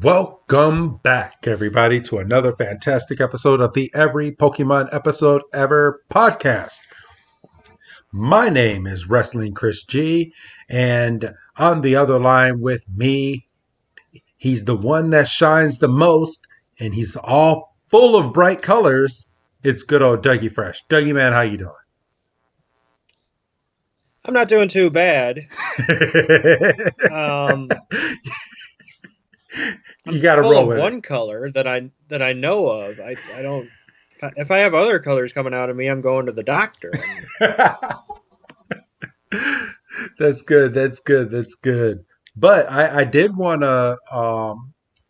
Welcome back, everybody, to another fantastic episode of the Every Pokemon Episode Ever podcast. My name is Wrestling Chris G, and on the other line with me, he's the one that shines the most, and he's all full of bright colors. It's good old Dougie Fresh. Dougie, man, how you doing? I'm not doing too bad. Um, I'm You got to full roll of with it. one color that I know of. I don't. If I have other colors coming out of me, I'm going to the doctor. That's good. That's good. That's good. But I did want to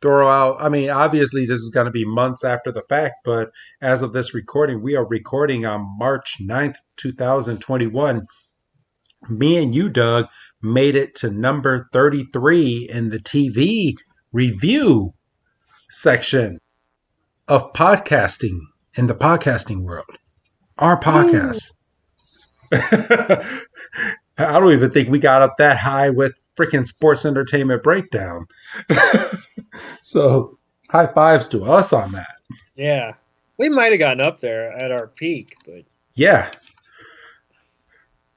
throw out. I mean, obviously, this is going to be months after the fact, but as of this recording, we are recording on March 9th, 2021. Me and you, Doug, made it to number 33 in the TV review section of podcasting in the podcasting world. Our Woo! podcast. I don't even think we got up that high with freaking sports entertainment breakdown. So high fives to us on that. Yeah, we might have gotten up there at our peak, but Yeah.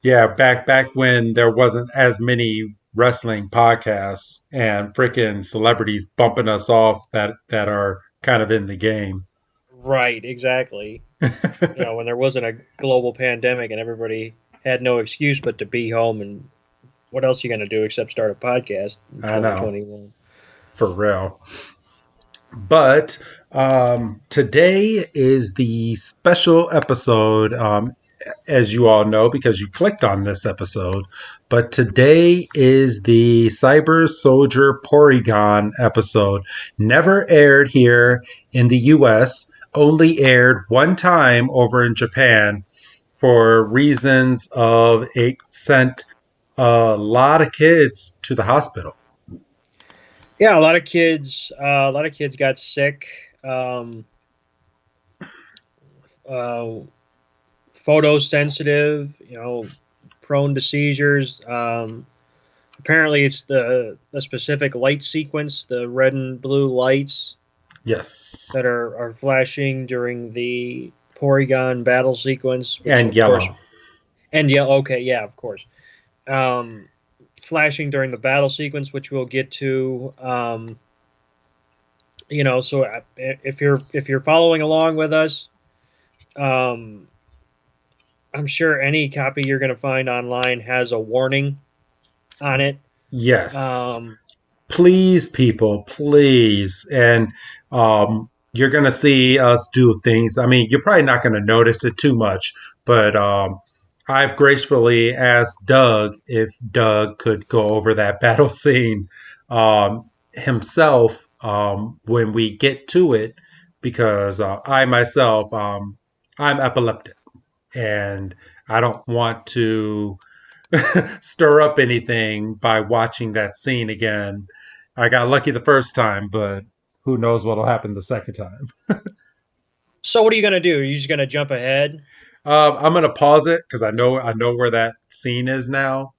Yeah, back when there wasn't as many wrestling podcasts and freaking celebrities bumping us off that are kind of in the game. right, exactly. When there wasn't a global pandemic and everybody had no excuse but to be home, and what else are you going to do except start a podcast in I know, 2021? for real. But today is the special episode, as you all know, because you clicked on this episode. But today is the Cyber Soldier Porygon episode. Never aired here in the US, only aired one time over in Japan for reasons of it sent a lot of kids to the hospital. Yeah, a lot of kids got sick. Um, uh, Photosensitive, prone to seizures. Apparently, it's the specific light sequence, the red and blue lights Yes. that are flashing during the Porygon battle sequence, which And of course, yellow. and yeah, okay, yeah, of course. Um, Flashing during the battle sequence, which we'll get to. So if you're following along with us, um, I'm sure any copy you're going to find online has a warning on it. Yes. Um, Please, people, please. And you're going to see us do things. I mean, you're probably not going to notice it too much, but I've gracefully asked Doug if Doug could go over that battle scene himself when we get to it, because I myself, I'm epileptic and I don't want to stir up anything by watching that scene again. I got lucky the first time, but who knows what'll happen the second time. so what are you going to do? Are you just going to jump ahead? I'm gonna pause it because I know where that scene is now,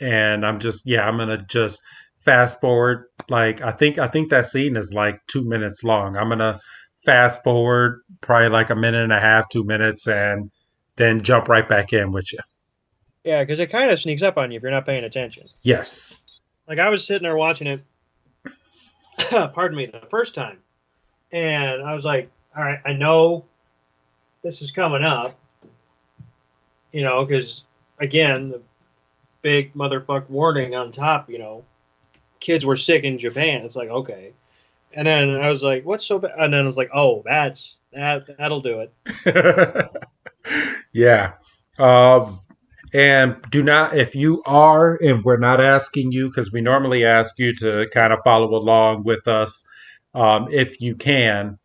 and I'm gonna just fast forward. Like I think that scene is like 2 minutes long. I'm gonna fast forward probably like a minute and a half, 2 minutes, and then jump right back in with you. Yeah, because it kind of sneaks up on you if you're not paying attention. Yes. Like I was sitting there watching it, pardon me, the first time, and I was like, all right, I know this is coming up, because again, the big motherfuck warning on top, kids were sick in Japan. It's like, okay. And then I was like, what's so bad? And then I was like, oh, that'll do it. Yeah. Um, and do not, if you are, and we're not asking you because we normally ask you to kind of follow along with us if you can.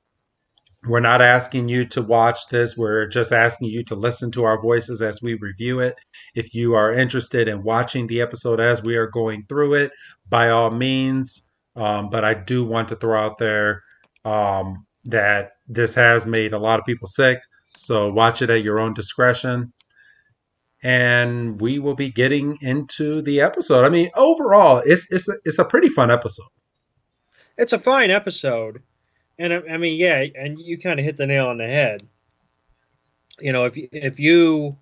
We're not asking you to watch this. We're just asking you to listen to our voices as we review it. If you are interested in watching the episode as we are going through it, by all means. But I do want to throw out there that this has made a lot of people sick. So watch it at your own discretion. And we will be getting into the episode. I mean, overall, it's a pretty fun episode. it's a fine episode, and I mean, yeah, and you kind of hit the nail on the head. If you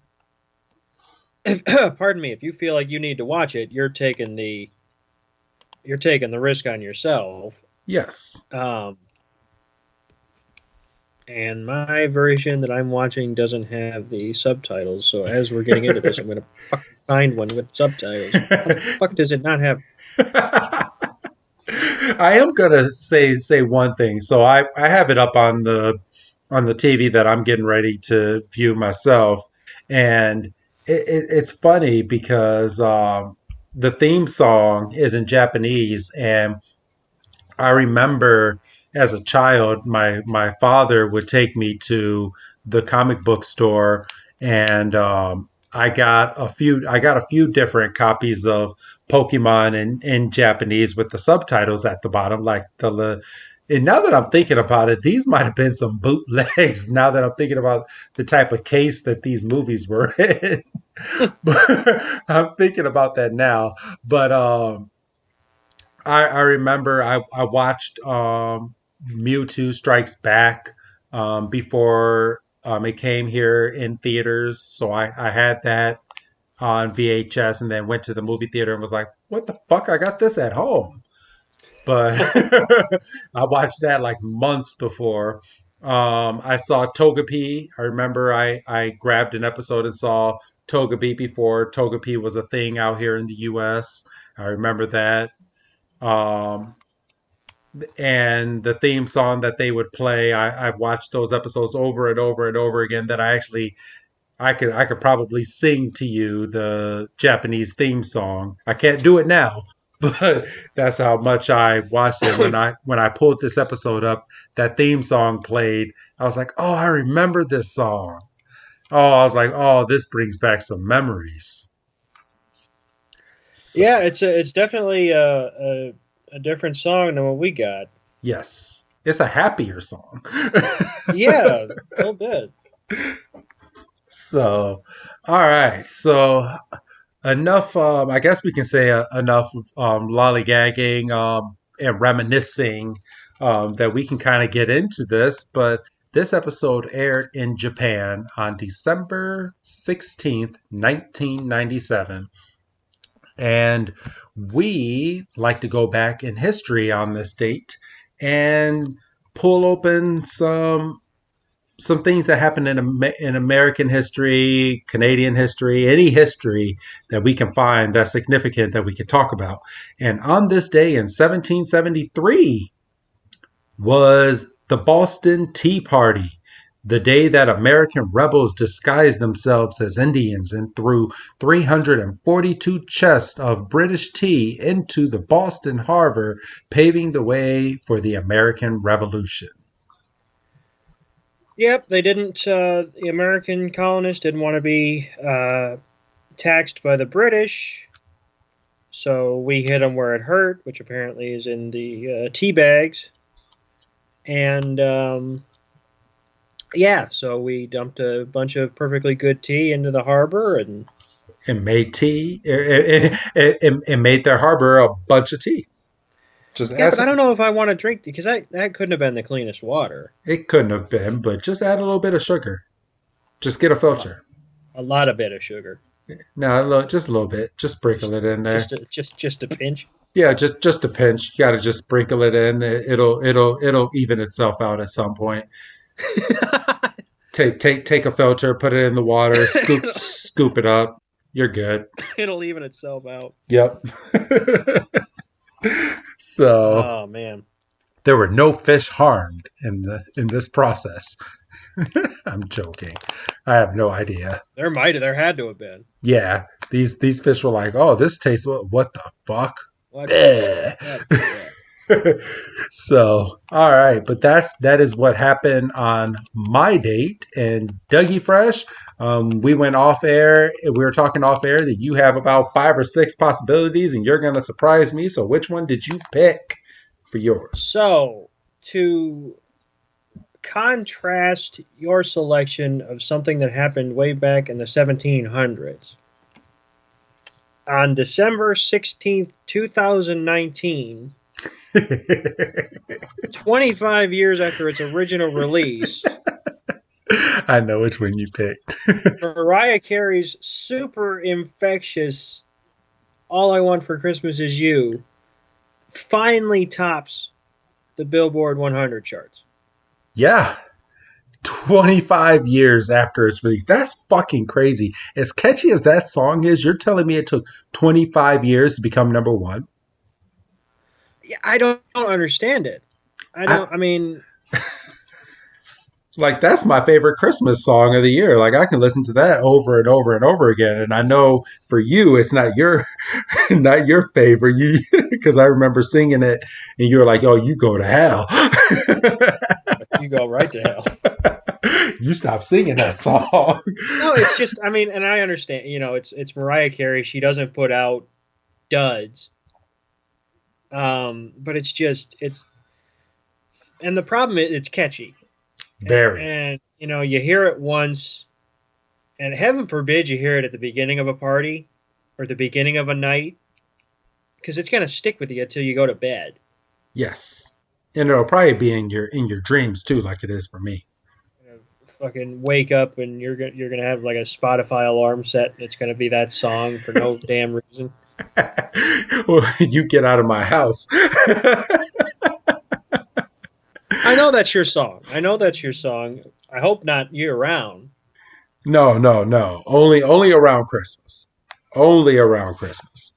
pardon me, if you feel like you need to watch it, you're taking the risk on yourself. Yes. Um, and my version that I'm watching doesn't have the subtitles. So as we're getting into this, I'm gonna fucking find one with subtitles. How the fuck does it not have? I am gonna say one thing. So I have it up on the TV that I'm getting ready to view myself, and it's funny because the theme song is in Japanese, and I remember as a child, my father would take me to the comic book store, and I got a few different copies of Pokemon in Japanese with the subtitles at the bottom, like and now that I'm thinking about it, these might have been some bootlegs. Now that I'm thinking about the type of case that these movies were in, but I'm thinking about that now. But I remember I watched Mewtwo Strikes Back before it came here in theaters. So I had that on VHS and then went to the movie theater and was like, what the fuck? I got this at home. But I watched that like months before. I saw Togepi. I remember I grabbed an episode and saw Togepi before Togepi was a thing out here in the US. I remember that. Um, and the theme song that they would play, I've watched those episodes over and over and over again. That I could probably sing to you the Japanese theme song. I can't do it now, but that's how much I watched it. When I pulled this episode up, that theme song played. I was like, oh, I remember this song. Oh, I was like, oh, this brings back some memories. Yeah, So it's definitely a different song than what we got. yes, it's a happier song. Yeah, a little bit. So, all right. So enough. I guess we can say enough lollygagging and reminiscing that we can kind of get into this. But this episode aired in Japan on December 16th, 1997. And we like to go back in history on this date and pull open some things that happened in American history, Canadian history, any history that we can find that's significant that we could talk about. And on this day in 1773 was the Boston Tea Party, the day that American rebels disguised themselves as Indians and threw 342 chests of British tea into the Boston Harbor, paving the way for the American Revolution. Yep, they didn't. The American colonists didn't want to be taxed by the British, so we hit them where it hurt, which apparently is in the tea bags. And yeah, so we dumped a bunch of perfectly good tea into the harbor, and And made tea. It made their harbor a bunch of tea. Just yeah, add but I some. don't know if I want to drink because that couldn't have been the cleanest water. It couldn't have been, but just add a little bit of sugar. Just get a A lot, filter. a lot of bit of sugar, No, just a little bit. Just just sprinkle it in there. just a pinch. Yeah, just a pinch. You got to just sprinkle it in. It'll even itself out at some point. Take a filter, put it in the water, scoop it up. You're good. It'll even itself out. Yep. So Oh man, there were no fish harmed in this process. I'm joking. I have no idea. there had to have been. Yeah, these fish were like, oh, this tastes what the fuck. What the Eh. heck is that? So, all right, but that is what happened on my date. And Dougie Fresh, we went off air. We were talking off air that you have about 5 or 6 possibilities, and you're gonna surprise me. So, which one did you pick for yours? So to contrast your selection of something that happened way back in the 1700s. On December 16th, 2019, 25 years after its original release, I know which one you picked. Mariah Carey's super infectious All I Want for Christmas Is You finally tops the Billboard 100 charts. Yeah. 25 years after its release. That's fucking crazy. As catchy as that song is, you're telling me it took 25 years to become number one? Yeah, I don't understand it. I I, don't. I mean, like, that's my favorite Christmas song of the year. Like, I can listen to that over and over and over again. And I know for you, it's not your not your favorite. You because I remember singing it, and you were like, "Oh, you go to hell." you go right to hell. You stop singing that song. No, it's just. I mean, and I understand. It's Mariah Carey. She doesn't put out duds. But it's and the problem is it's catchy. Very. And you hear it once, and heaven forbid you hear it at the beginning of a party or the beginning of a night, because it's gonna stick with you until you go to bed. Yes. And it'll probably be in your dreams too, like it is for me. Fucking wake up and you're gonna have like a Spotify alarm set, and it's gonna be that song for no damn reason. Well, you get out of my house. I know that's your song. I know that's your song. I hope not year round. No, no, no. Only around Christmas. Only around Christmas.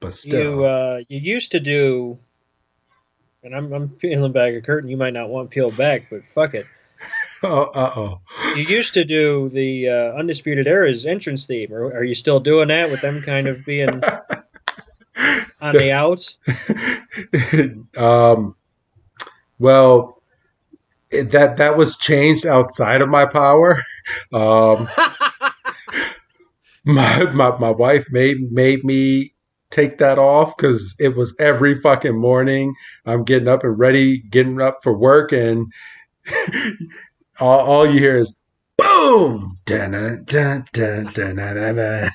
But still. You used to do, and I'm peeling back a curtain. You might not want peeled back, but fuck it. Uh-oh. You used to do the Undisputed Era's entrance theme. Or are you still doing that with them kind of being on the outs? Well, that was changed outside of my power. Um, my wife made me take that off because it was every fucking morning. I'm getting up and ready, getting up for work, and all you hear is boom, dun, dun, dun, dun, dun, dun, dun.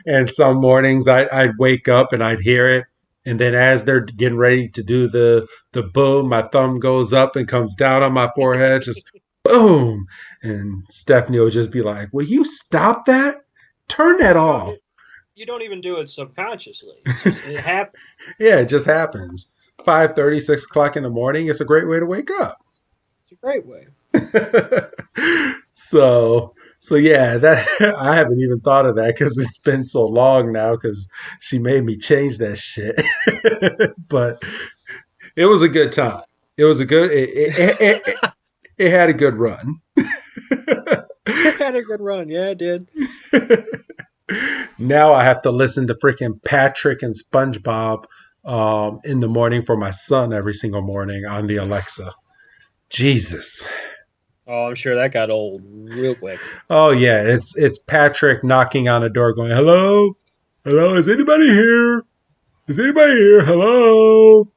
And some mornings I'd wake up and I'd hear it, and then as they're getting ready to do the boom, my thumb goes up and comes down on my forehead, just boom. And Stephanie will just be like, "Will you stop that? Turn that off." You don't even do it subconsciously. It happens. Yeah, it just happens. 5:30, 6 o'clock in the morning. It's a great way to wake up. It's a great way. So yeah, that I haven't even thought of that because it's been so long now because she made me change that shit. But it was a good time. It was a good. It had a good run. It had a good run. Yeah, it did. Now I have to listen to freaking Patrick and SpongeBob in the morning for my son every single morning on the Alexa. Jesus. Oh, I'm sure that got old real quick. Oh yeah, it's Patrick knocking on a door, going, "Hello, hello, is anybody here? Is anybody here? Hello,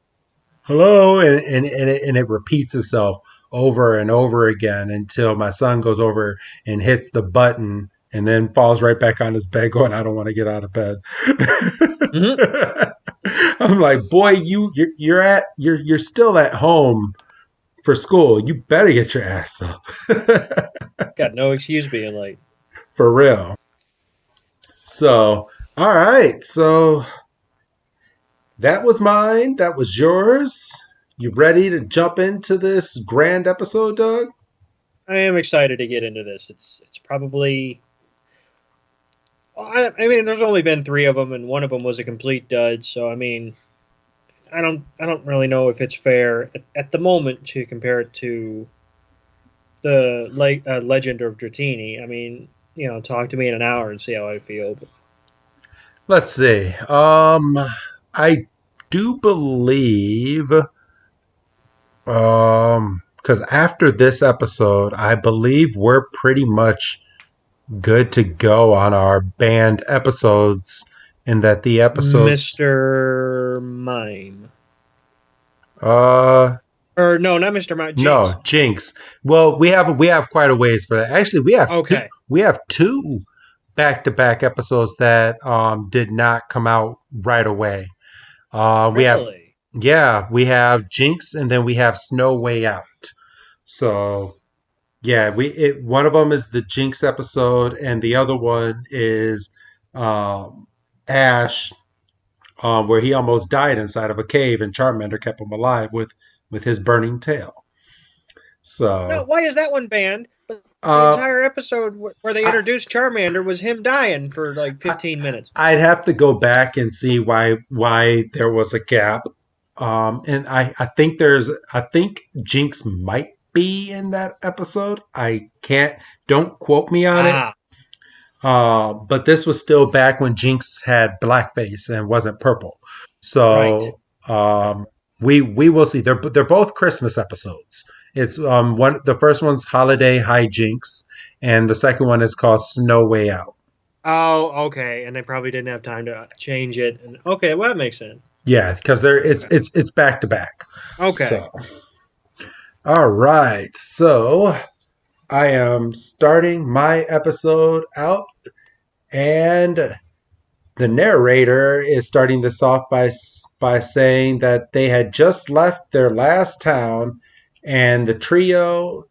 hello," and it repeats itself over and over again until my son goes over and hits the button and then falls right back on his bed, going, "I don't want to get out of bed." Mm-hmm. I'm like, boy, you're still at home for school. You better get your ass up. Got no excuse being late. For real. So, all right. So that was mine. That was yours. You ready to jump into this grand episode, Doug? I am excited to get into this. It's probably. I mean, there's only been 3 of them, and one of them was a complete dud. So I mean, I don't really know if it's fair at the moment to compare it to the Legend of Dratini. I mean, talk to me in an hour and see how I feel. But. Let's see. I do believe, because after this episode, I believe we're pretty much good to go on our banned episodes, and that the episodes, Mr. Mime. Or no, not Mr. Mime. Jinx. No, Jinx. Well, we have quite a ways for that. Actually, we have 2 back-to-back episodes that did not come out right away. Really? Yeah, we have Jinx and then we have Snow Way Out. So yeah, one of them is the Jinx episode, and the other one is um, Ash, where he almost died inside of a cave, and Charmander kept him alive with his burning tail. No, So why is that one banned? But the uh, entire episode where they I, introduced Charmander was him dying for like I 15 minutes. I'd have to go back and see why there was a gap. And I think Jinx might be in that episode. I can't don't quote me on it. Ah, But this was still back when Jinx had blackface and wasn't purple. right. So we will see. They're both Christmas episodes. It's one the first one's Holiday Hijinks, and the second one is called Snow Way Out. Oh, okay. And they probably didn't have time to change it. And okay, well that makes sense. Yeah, because they're Okay. it's back to back. Okay. So all right, so I am starting my episode out, and the narrator is starting this off by saying that they had just left their last town, and the trio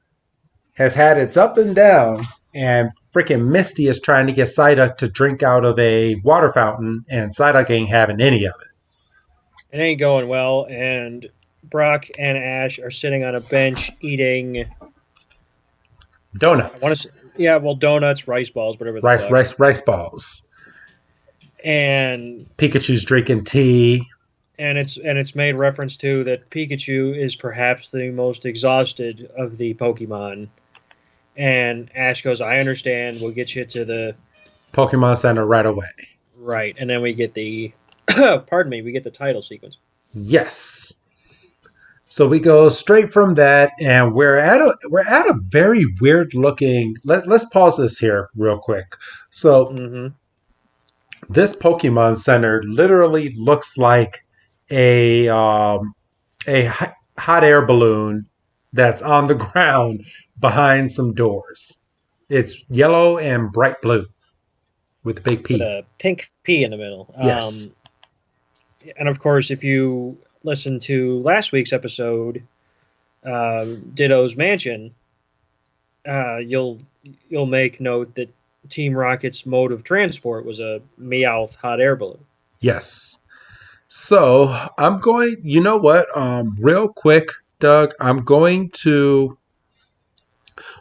has had its up and down, and freaking Misty is trying to get Psyduck to drink out of a water fountain, and Psyduck ain't having any of it. It ain't going well, and Brock and Ash are sitting on a bench eating. I want Donuts, to say, yeah, well, donuts, rice balls, whatever the fuck. rice balls. And Pikachu's drinking tea. it's made reference to that Pikachu is perhaps the most exhausted of the Pokemon. And Ash goes, "I understand. We'll get you to the Pokemon Center right away. right." And then we get the, pardon me, we get the title sequence. Yes. So we go straight from that, and we're at a very weird looking. Let's pause this here real quick. So Mm-hmm. this Pokemon Center literally looks like a hot air balloon that's on the ground behind some doors. It's yellow and bright blue with a big With P. a pink P in the middle. Yes. And of course, if you listen to last week's episode, Ditto's Mansion, you'll make note that Team Rocket's mode of transport was a Meowth hot air balloon. Yes. So I'm going. You know what? Real quick, Doug. I'm going to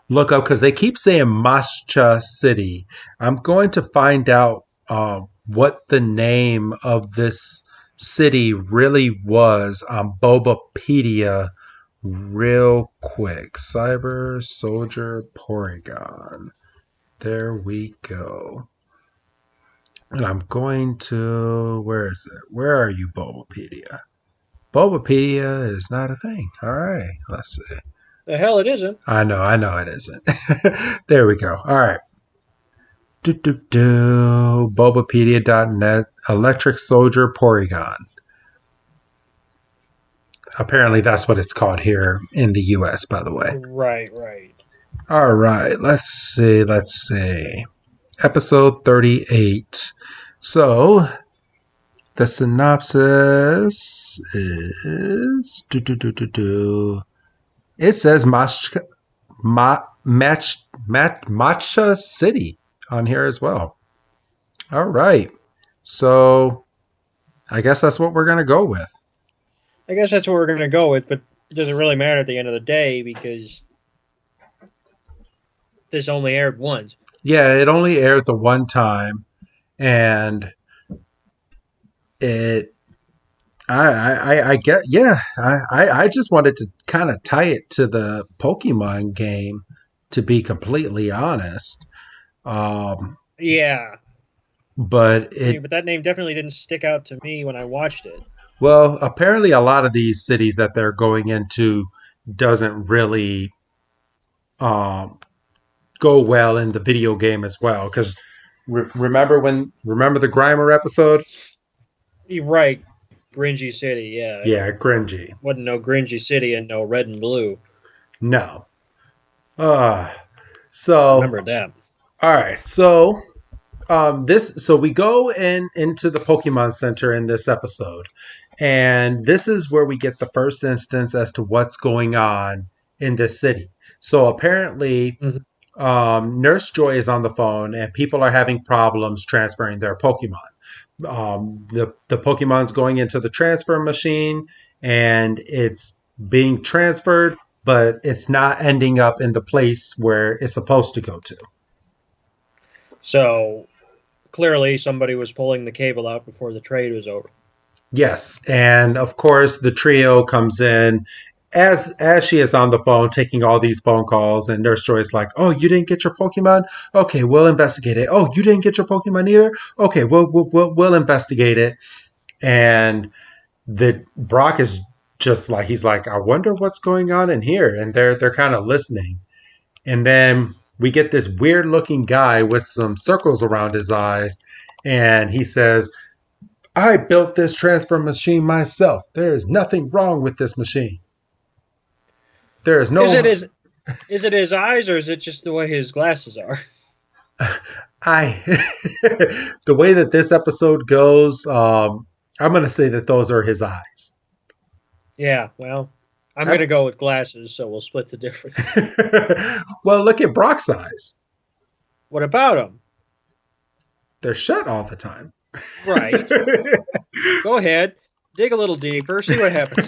look up because they keep saying Mascha City. I'm going to find out what the name of this city really was on Bobapedia real quick. Cyber Soldier Porygon. There we go. And I'm going to. Where is it? Where are you, Bulbapedia? Bulbapedia is not a thing. All right, let's see. The hell it isn't. I know it isn't. There we go. All right. Bulbapedia.net. Electric Soldier Porygon. Apparently, that's what it's called here in the U.S. By the way. Right, right. All right. Let's see. Let's see. Episode 38. So the synopsis is it says Matcha City on here as well. All right. So I guess that's what we're going to go with. I guess that's what we're going to go with, but it doesn't really matter at the end of the day because this only aired once. Yeah, it only aired the one time, and it I get yeah I just wanted to kind of tie it to the Pokemon game, to be completely honest. Um, Yeah. but I mean, it but that name definitely didn't stick out to me when I watched it. well apparently a lot of these cities that they're going into doesn't really um, go well in the video game as well because remember the Grimer episode? You're right. Gringy City, yeah. Yeah, cringy. Wasn't no Gringy City and no red and blue. No. Uh, so Remember that. all right. So this so we go into the Pokemon Center in this episode, And this is where we get the first instance as to what's going on in this city. So apparently, Mhm. Nurse Joy is on the phone, and people are having problems transferring their Pokemon. The Pokemon's going into the transfer machine, and it's being transferred, but it's not ending up in the place where it's supposed to go to. So clearly, somebody was pulling the cable out before the trade was over. Yes, and of course the trio comes in as she is on the phone taking all these phone calls, and Nurse Joy is like, "Oh, you didn't get your Pokemon? Okay, we'll investigate it. Oh, you didn't get your Pokemon either? Okay, we'll investigate it." And the Brock is just like he's like, "I wonder what's going on in here," and they're kind of listening, and then we get this weird looking guy with some circles around his eyes, and he says, I built this transfer machine myself. There is nothing wrong with this machine. There is Is it no. his eyes, or is it just the way his glasses are? I. The way that this episode goes, I'm going to say that those are his eyes. Yeah, well, I'm I, gonna go with glasses, so we'll split the difference. well, look at Brock's eyes. What about him? They're shut all the time. Right. Go ahead, dig a little deeper, see what happens.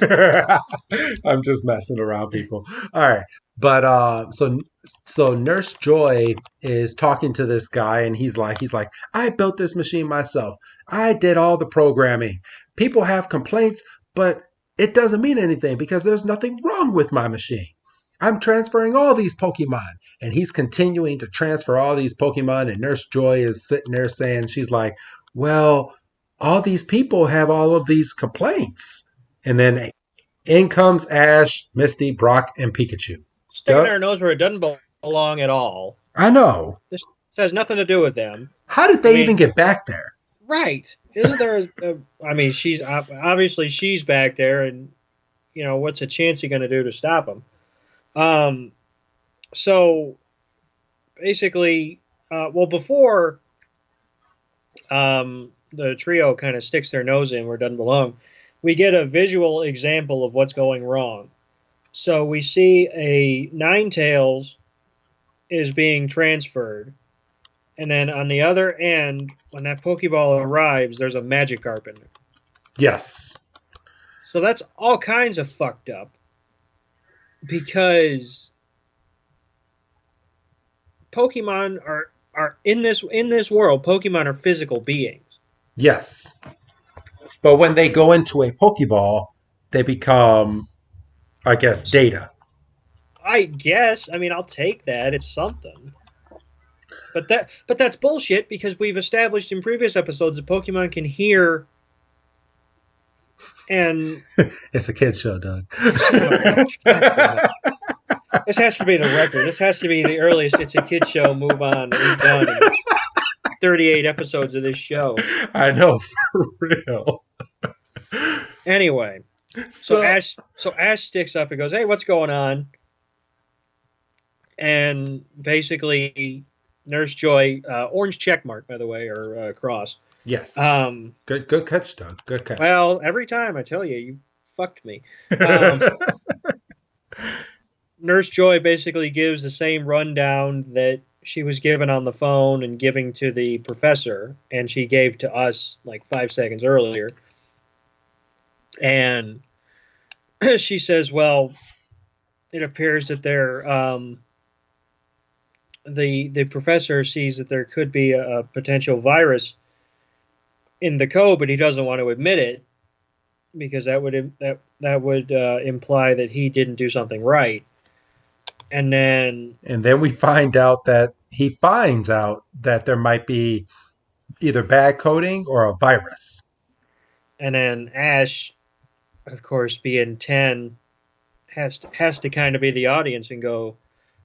I'm just messing around, people. All right, but so Nurse Joy is talking to this guy, and he's like, I built this machine myself. I did all the programming. People have complaints, but it doesn't mean anything because there's nothing wrong with my machine. I'm transferring all these Pokemon, and he's continuing to transfer all these Pokemon. And Nurse Joy is sitting there saying, she's like, well, all these people have all of these complaints. And then in comes Ash, Misty, Brock, and Pikachu. Sticking Yep. our nose where it doesn't belong at all. I know. This has nothing to do with them. How did I they even mean, get back there? right? Isn't there? I mean, she's obviously she's back there, and what's a Chansey going to do to stop him? Um, so basically, well, before the trio kind of sticks their nose in where it doesn't belong, we get a visual example of what's going wrong. So we see a Ninetales is being transferred, and then on the other end, when that Pokeball arrives, there's a Magikarp in there. Yes. So that's all kinds of fucked up because Pokemon are in this world. Pokemon are physical beings. Yes. But when they go into a Pokeball, they become, I guess, data. I guess. I mean, I'll take that. It's something. But that's bullshit because we've established in previous episodes that Pokemon can hear and It's a kid's show, Doug. this has to be the record. This has to be the earliest It's a Kid Show move on that we've done in 38 episodes of this show. I know, for real. Anyway, so Ash sticks up and goes, "Hey, what's going on?" And basically, Nurse Joy, orange check mark, by the way, or cross. Yes. Um, Good catch, Doug. Good catch. well, every time I tell you, you fucked me. Nurse Joy basically gives the same rundown that she was given on the phone and giving to the professor, and she gave to us like 5 seconds earlier. And she says, "Well, it appears that the professor sees that there could be a potential virus in the code, but he doesn't want to admit it because that would imply that he didn't do something right." And then we find out that he finds out that there might be either bad coding or a virus. and then Ash, of course, being 10, has to kind of be the audience and go,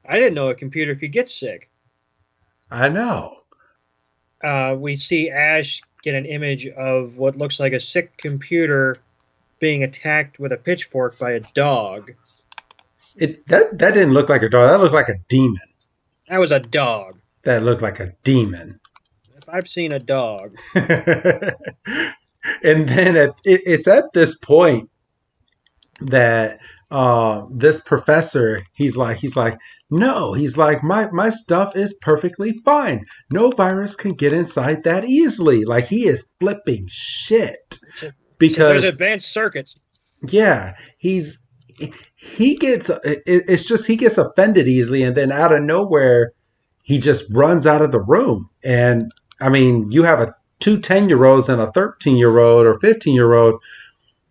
"I didn't know a computer could get sick." I know. We see Ash get an image of what looks like a sick computer being attacked with a pitchfork by a dog. That didn't look like a dog. That looked like a demon. That was a dog. That looked like a demon. If I've seen a dog. And then it's at this point that this professor he's like no, he's like my stuff is perfectly fine, no virus can get inside that easily, like he is flipping shit So there's because advanced circuits. yeah, he gets it's just he gets offended easily, and then out of nowhere he just runs out of the room. And I mean, you have a 2 10 year olds and a 13-year old or 15-year old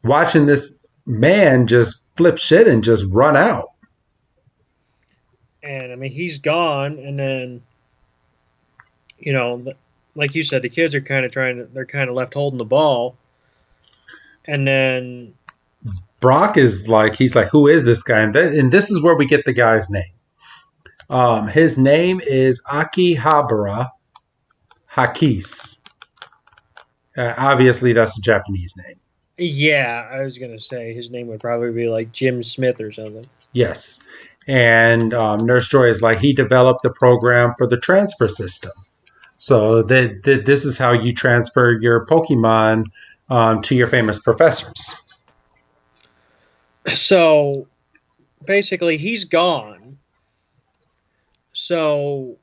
watching this man just flip shit and just run out. And I mean, he's gone. And then, you know, like you said, the kids are kind of they're kind of left holding the ball. And then, Brock is like, he's like, who is this guy? And this is where we get the guy's name. His name is Akihabara Hakis. Obviously, that's a Japanese name. yeah, I was going to say his name would probably be like Jim Smith or something. Yes. And Nurse Joy is like, he developed a program for the transfer system. So this is how you transfer your Pokemon to your famous professors. So basically, he's gone. So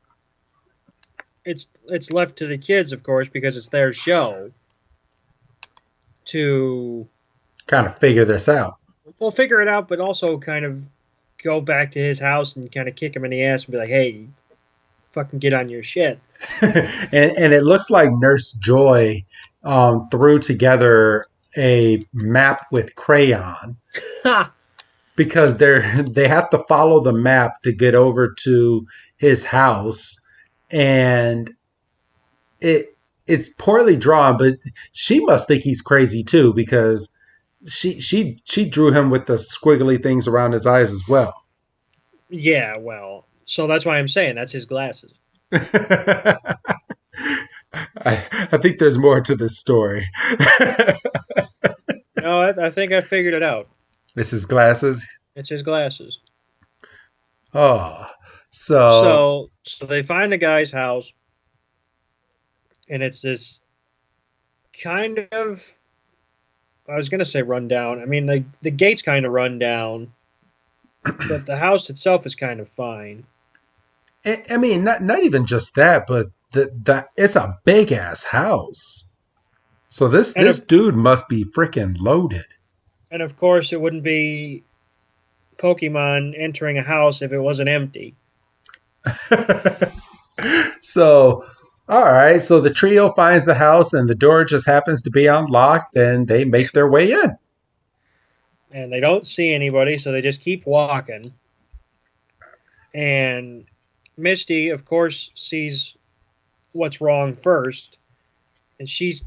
it's left to the kids, of course, because it's their show to Kind of figure this out. well figure it out, but also kind of go back to his house and kind of kick him in the ass and be like, "Hey, fucking get on your shit." And it looks like Nurse Joy threw together a map with crayon Ha! because they have to follow the map to get over to his house, and it's poorly drawn, but she must think he's crazy too because she drew him with the squiggly things around his eyes as well. Yeah, well, so that's why I'm saying that's his glasses. I think there's more to this story. No, I think I figured it out. This is glasses. It's his glasses. Oh, so So they find the guy's house, and it's this kind of I was gonna say run down. I mean the gate's kind of run down, but the house itself is kind of fine. I mean, not even just that, but the it's a big ass house. So And this dude must be freaking loaded. of course it wouldn't be Pokemon entering a house if it wasn't empty. So, all right. So the trio finds the house, and the door just happens to be unlocked, and they make their way in. And they don't see anybody, so they just keep walking. And Misty, of course, sees what's wrong first, and she's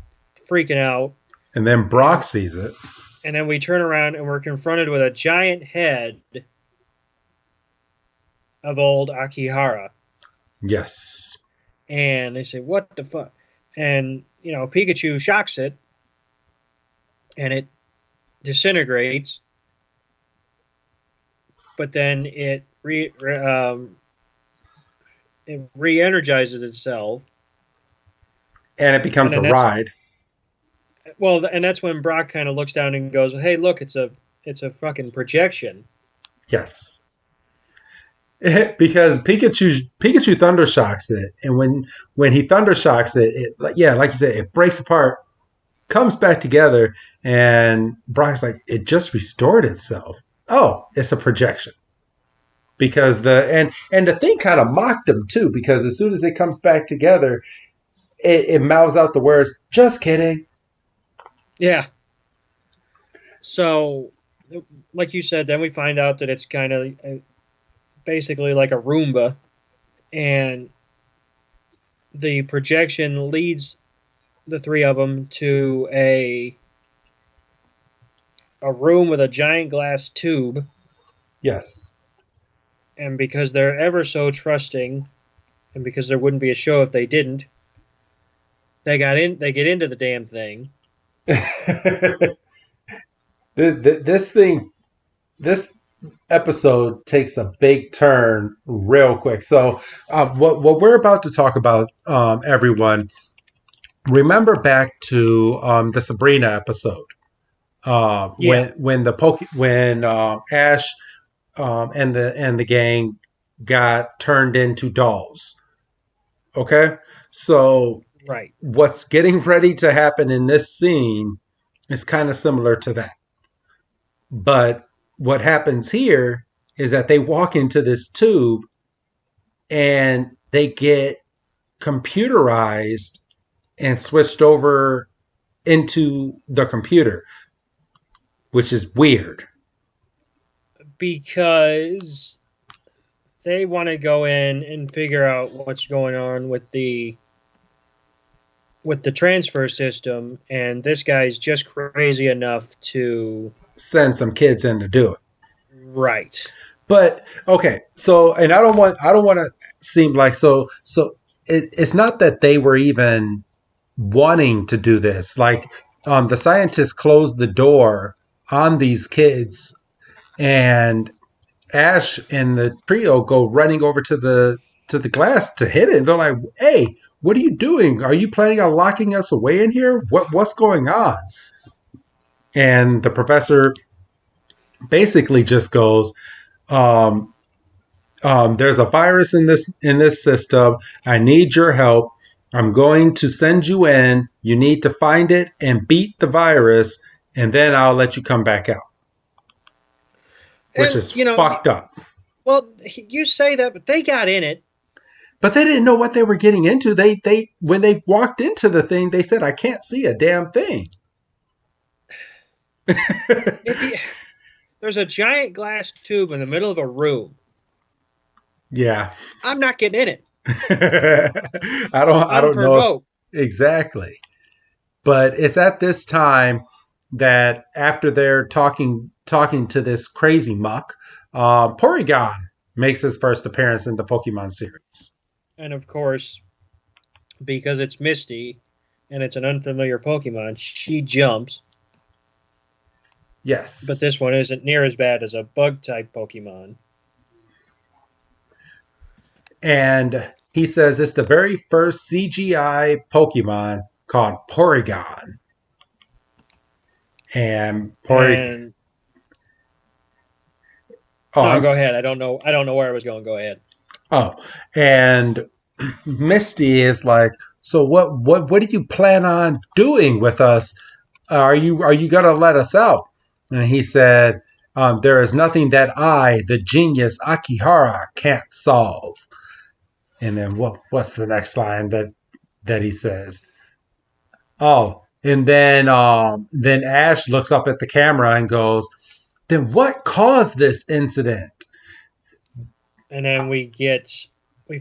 freaking out. And then Brock sees it. And then we turn around and we're confronted with a giant head of old Akihara. Yes. And they say, "What the fuck?" And, you know, Pikachu shocks it, and it disintegrates, but then it re-energizes itself. And it becomes And a then that's ride. well, and that's when Brock kind of looks down and goes, "Hey, look, it's a fucking projection." Yes. Because Pikachu thunder shocks it, and when he thunder shocks it, yeah, like you said, it breaks apart, comes back together, and Brock's like, it just restored itself. Oh, it's a projection. Because and the thing kind of mocked him too, because as soon as it comes back together, it mouths out the words, "Just kidding." Yeah. So, like you said, then we find out that it's kind of basically like a Roomba, and the projection leads the three of them to a room with a giant glass tube. Yes. And because they're ever so trusting, and because there wouldn't be a show if they didn't, they get into the damn thing. This thing, this episode takes a big turn real quick. So, what we're about to talk about, everyone, remember back to the Sabrina episode Yeah, when Ash and the gang got turned into dolls. Okay, so right. what's getting ready to happen in this scene is kind of similar to that. But what happens here is that they walk into this tube and they get computerized and switched over into the computer, which is weird. Because they want to go in and figure out what's going on with the transfer system, and this guy's just crazy enough to Send some kids in to do it. right. But okay, so and I don't want to seem like it's not that they were even wanting to do this. Like the scientists closed the door on these kids, and Ash and the trio go running over to the glass to hit it. They're like, "Hey, what are you doing? Are you planning on locking us away in here? What's going on?" And the professor basically just goes, um, "There's a virus in this system. I need your help. I'm going to send you in. You need to find it and beat the virus, and then I'll let you come back out." Which And is fucked up. well, you say that, but they got in it. But they didn't know what they were getting into. They when they walked into the thing, they said, "I can't see a damn thing." If you, there's a giant glass tube in the middle of a room, Yeah. I'm not getting in it. I don't know if, Unprovoked. exactly. But it's at this time that after they're talking to this crazy muck, Porygon makes his first appearance in the Pokemon series. And of course, because it's Misty and it's an unfamiliar Pokemon, she jumps. But Yes. this one isn't near as bad as a bug type Pokemon. And he says it's the very first CGI Pokemon called Porygon. And And oh, no, go ahead. I don't know where I was going. Go ahead. oh, and Misty is like, so what do you plan on doing with us? Are you gonna let us out? And he said, there is nothing that I, the genius Akihara, can't solve. And then what's the next line that he says? Oh, and then Ash looks up at the camera and goes, then what caused this incident? And then we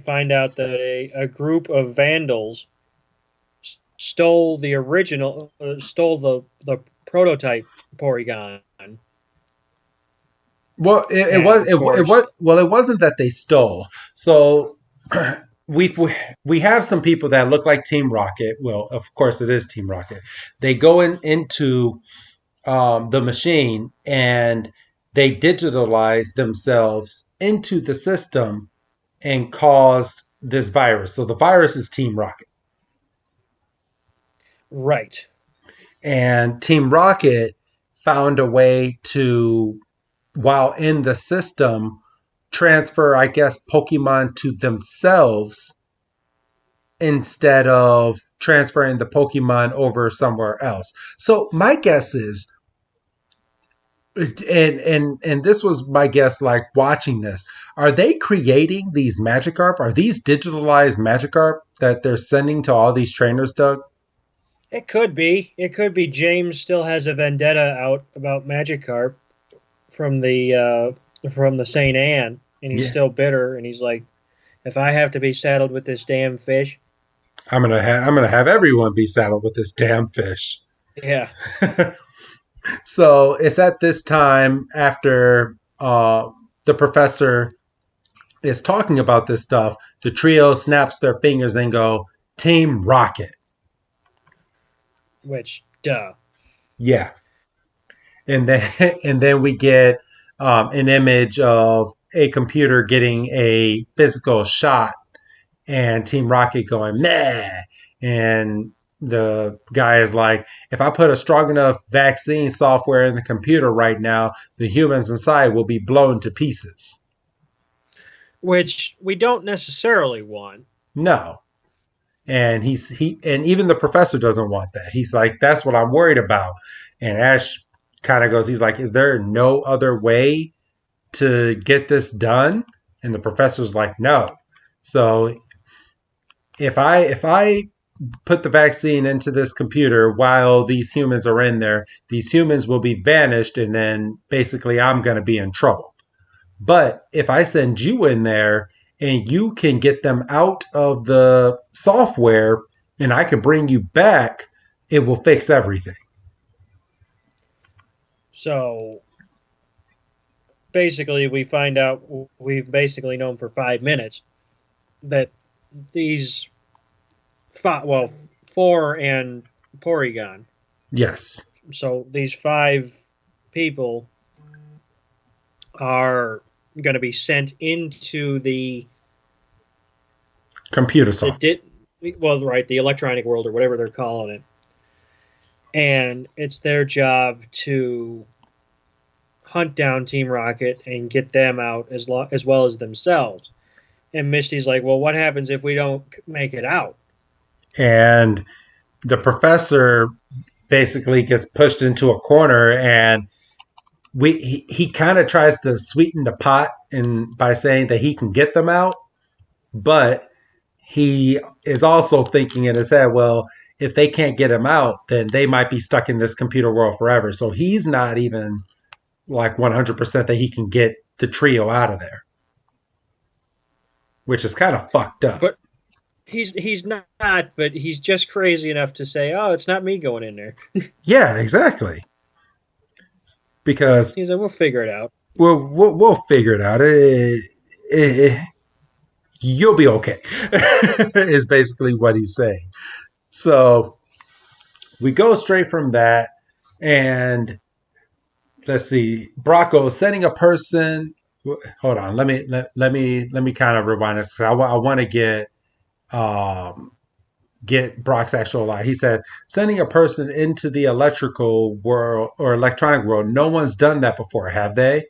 find out that a group of vandals stole the original, stole the prototype Porygon, Well, and of it course, was well, it wasn't that they stole. So we we have some people that look like Team Rocket. Well, of course, it is Team Rocket. They go into the machine and they digitalize themselves into the system and caused this virus. So the virus is Team Rocket, right, and Team Rocket found a way to, while in the system, transfer, I guess, Pokemon to themselves instead of transferring the Pokemon over somewhere else. So my guess is, and this was my guess, like watching this, are they creating these Magikarp? Are these digitalized Magikarp that they're sending to all these trainers, Doug? it could be. It could be James still has a vendetta out about Magikarp from the Saint Anne, and he's Yeah, still bitter, and he's like, if I have to be saddled with this damn fish, I'm gonna have everyone be saddled with this damn fish. yeah, So it's at this time after the professor is talking about this stuff, the trio snaps their fingers and go, Team Rocket. which duh. Yeah. And then and then we get an image of a computer getting a physical shot and Team Rocket going, nah. And the guy is like, if I put a strong enough vaccine software in the computer right now, the humans inside will be blown to pieces. which we don't necessarily want. No. And and even the professor doesn't want that. He's like, that's what I'm worried about. And Ash kind of goes, he's like, is there no other way to get this done? And the professor's like, no. So if I put the vaccine into this computer while these humans are in there, these humans will be vanished, and then basically I'm going to be in trouble. But if I send you in there and you can get them out of the software and I can bring you back, it will fix everything. So basically, we find out we've basically known for 5 minutes that these well, four and Porygon. Yes. So these five people are going to be sent into Computer the software. dit well, right, the electronic world or whatever they're calling it, and it's their job to hunt down Team Rocket and get them out as well as themselves. And Misty's like, "Well, what happens if we don't make it out?" And the professor basically gets pushed into a corner, and he kind of tries to sweeten the pot and by saying that he can get them out, but he is also thinking in his head, well, if they can't get him out, then they might be stuck in this computer world forever. So he's not even like 100% that he can get the trio out of there, which is kind of fucked up. But he's not, but he's just crazy enough to say, "Oh, it's not me going in there." Yeah, exactly. Because He's like, "We'll figure it out." we'll figure it out. You'll be okay, is basically what he's saying. So we go straight from that, and let's see, Bracco sending a person. Hold on, let me kind of rewind this because I want to um, get Brock's actual lie. He said, sending a person into the electrical world or electronic world. No one's done that before, have they?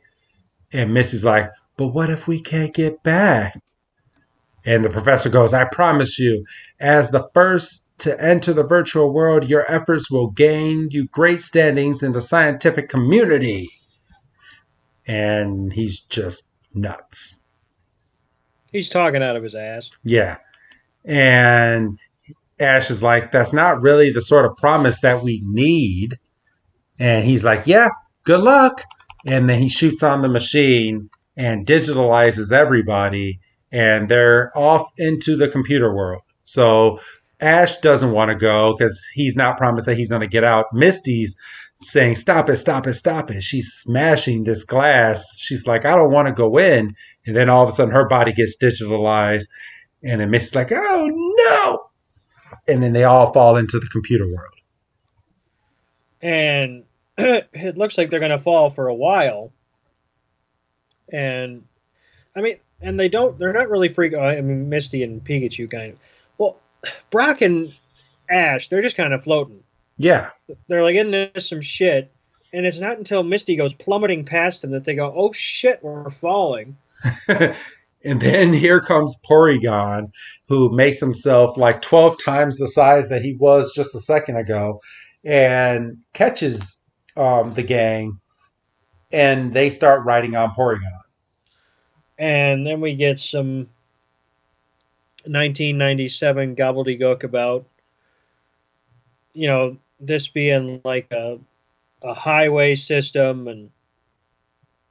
And Missy's like, but what if we can't get back? And the professor goes, I promise you, as the first to enter the virtual world, your efforts will gain you great standings in the scientific community. And he's just nuts. He's talking out of his ass. Yeah. And Ash is like, that's not really the sort of promise that we need. And he's like, yeah, good luck. And then he shoots on the machine and digitalizes everybody. And they're off into the computer world. So Ash doesn't want to go because he's not promised that he's going to get out. Misty's saying, stop it, stop it, stop it. She's smashing this glass. She's like, I don't want to go in. And then all of a sudden her body gets digitalized. And then Misty's like, oh no. And then they all fall into the computer world. And it looks like they're going to fall for a while. And I mean, and they're not really freak. I mean, Misty and Pikachu kind of. Well, Brock and Ash, they're just kind of floating. Yeah. They're like into some shit. And it's not until Misty goes plummeting past them that they go, oh shit, we're falling. And then here comes Porygon, who makes himself like 12 times the size that he was just a second ago, and catches the gang, and they start riding on Porygon. And then we get some 1997 gobbledygook about, this being like a highway system. And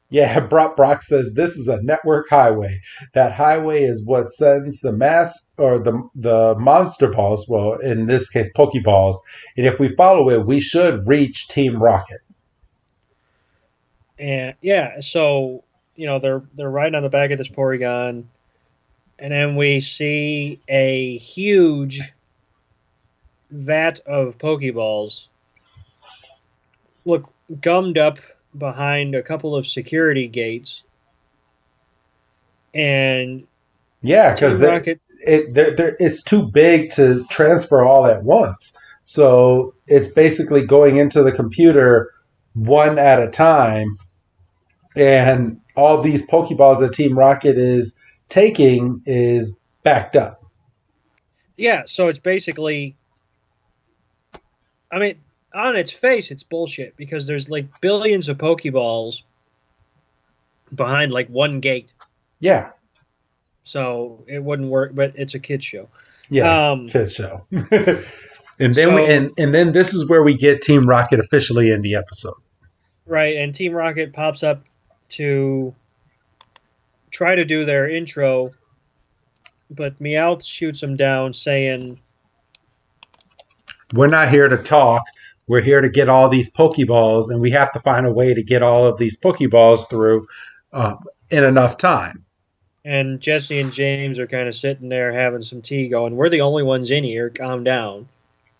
Yeah, Brock says this is a network highway. That highway is what sends the mass or the monster balls, well, in this case, Pokeballs. And if we follow it, we should reach Team Rocket. and yeah, so they're riding on the back of this Porygon, and then we see a huge vat of Pokeballs look gummed up behind a couple of security gates. And Yeah, Team because Rocket, it's too big to transfer all at once. So it's basically going into the computer one at a time, and all these Pokeballs that Team Rocket is taking is backed up. Yeah, so it's basically, I mean, on its face, it's bullshit because there's like billions of Pokeballs behind like one gate, Yeah, so it wouldn't work. But it's a kid show. yeah, Um, kid show. And then we so and then this is where we get Team Rocket officially in the episode. right, and Team Rocket pops up to try to do their intro, but Meowth shoots him down, saying, We're not here to talk. We're here to get all these Pokeballs, and we have to find a way to get all of these Pokeballs through in enough time. and Jesse and James are kind of sitting there having some tea, going, "We're the only ones in here. Calm down."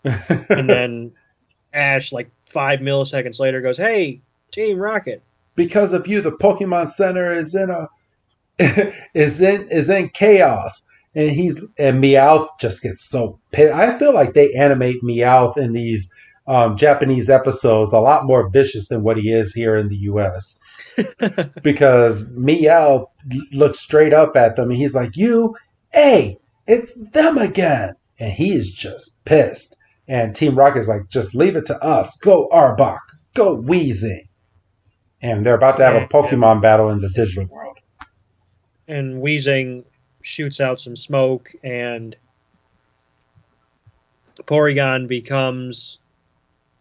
And then Ash, like 5 milliseconds later, goes, "Hey, Team Rocket." Because of you, the Pokemon Center is in a is in chaos, and Meowth just gets so pissed. I feel like they animate Meowth in these Japanese episodes a lot more vicious than what he is here in the U.S. Because Meowth looks straight up at them, and he's like, "You, hey, it's them again," and he is just pissed. And Team Rocket's like, "Just leave it to us. Go Arbok. Go Weezing." And they're about to have a and Pokemon battle in the digital world. and Weezing shoots out some smoke, and Porygon becomes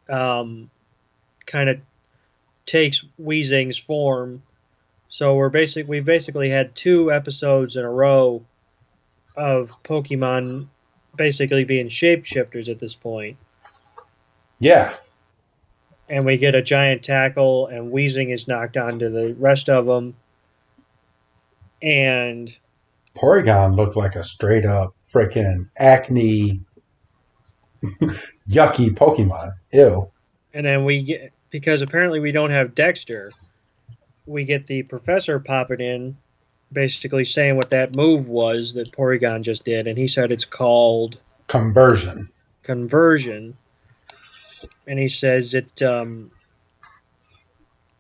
kind of takes Weezing's form. So we've basically had 2 episodes in a row of Pokemon basically being shapeshifters at this point. Yeah, And we get a giant tackle, and Weezing is knocked onto the rest of them. And Porygon looked like a straight up freaking acne, yucky Pokemon. Ew. and then we get, because apparently we don't have Dexter, we get the professor popping in, basically saying what that move was that Porygon just did, and he said it's called Conversion. conversion. And he says it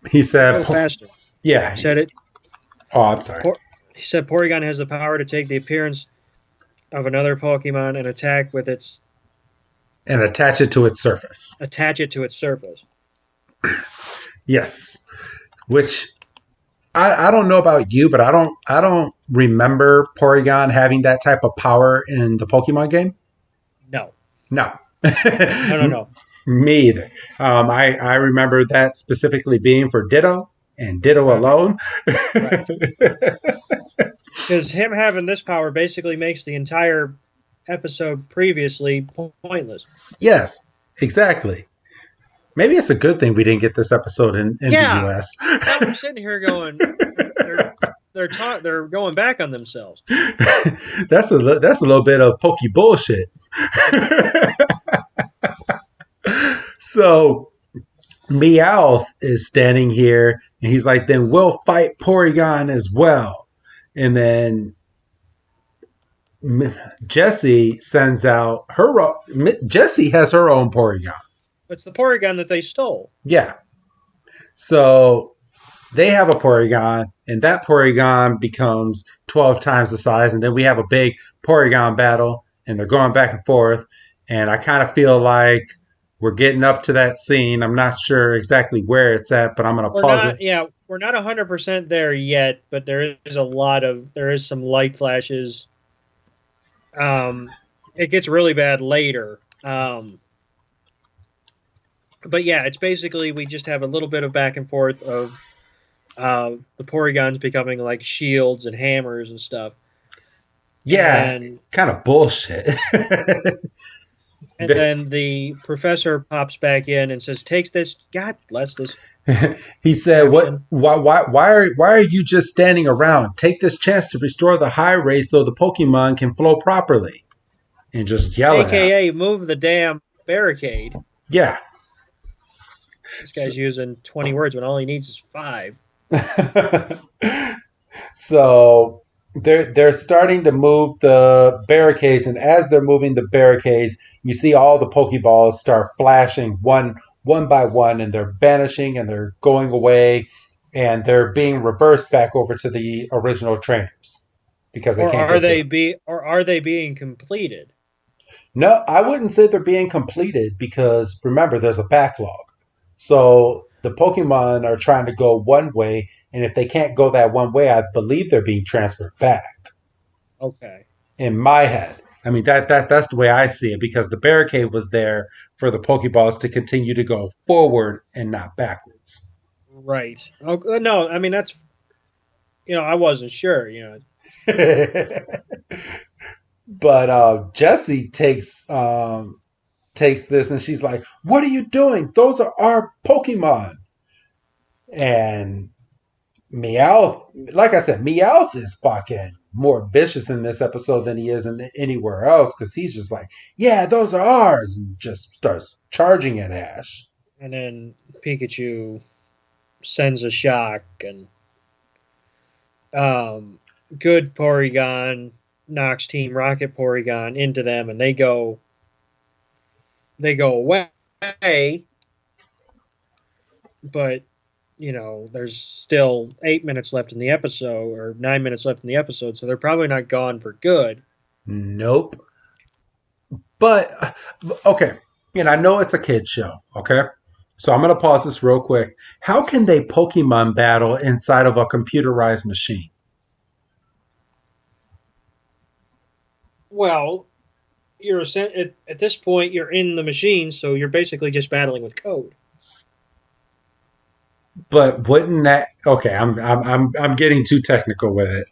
He said, go faster. yeah. He said it. Oh, I'm sorry. He said Porygon has the power to take the appearance of another Pokemon and attack with its And attach it to its surface. attach it to its surface. Yes. Which I don't know about you, but I don't remember Porygon having that type of power in the Pokemon game. No, No. no. Me either. I remember that specifically being for Ditto and Ditto alone. Right. Because him having this power basically makes the entire episode previously pointless. Yes, exactly. Maybe it's a good thing we didn't get this episode in the U.S. Now I'm sitting here going, they're going back on themselves. That's a little bit of pokey bullshit. So Meowth is standing here, and he's like, "Then we'll fight Porygon as well." And then Jessie sends out her. Jessie has her own Porygon. It's the Porygon that they stole. Yeah. So they have a Porygon, and that Porygon becomes 12 times the size, and then we have a big Porygon battle, and they're going back and forth. And I kind of feel like we're getting up to that scene. I'm not sure exactly where it's at, but I'm going to pause it. Yeah, we're not 100% there yet, but there is some light flashes. It gets really bad later. But yeah, it's basically we just have a little bit of back and forth of the Porygons becoming like shields and hammers and stuff. Yeah, And kind of bullshit. then the professor pops back in and says, "Takes this. God bless this." He said, Action. why are you just standing around? Take this chance to restore the high ray so the Pokemon can flow properly." And just yelling at him. AKA move the damn barricade. Yeah. This guy's using 20 words when all he needs is 5. So they're starting to move the barricades, and as they're moving the barricades, you see all the Pokeballs start flashing one by one, and they're vanishing and they're going away, and they're being reversed back over to the original trainers because they can't get through. Or are they being completed? No, I wouldn't say they're being completed because remember, there's a backlog. So the Pokemon are trying to go one way, and if they can't go that one way, I believe they're being transferred back. Okay. In my head, I mean that's the way I see it because the barricade was there for the Pokeballs to continue to go forward and not backwards. Right. Oh, no, I mean that's I wasn't sure. But Jessie takes this and she's like, "What are you doing? Those are our Pokemon." And Meowth, like I said, Meowth is fucking more vicious in this episode than he is in anywhere else because he's just like, "Yeah, those are ours," and just starts charging at Ash. And then Pikachu sends a shock, and um, good Porygon knocks Team Rocket Porygon into them, and they go away. But there's still 8 minutes left in the episode, or 9 minutes left in the episode, so they're probably not gone for good. Nope. But okay, and I know it's a kid show. Okay, so I'm gonna pause this real quick. How can they Pokemon battle inside of a computerized machine? Well, at this point you're in the machine, so you're basically just battling with code. But wouldn't that okay? I'm getting too technical with it.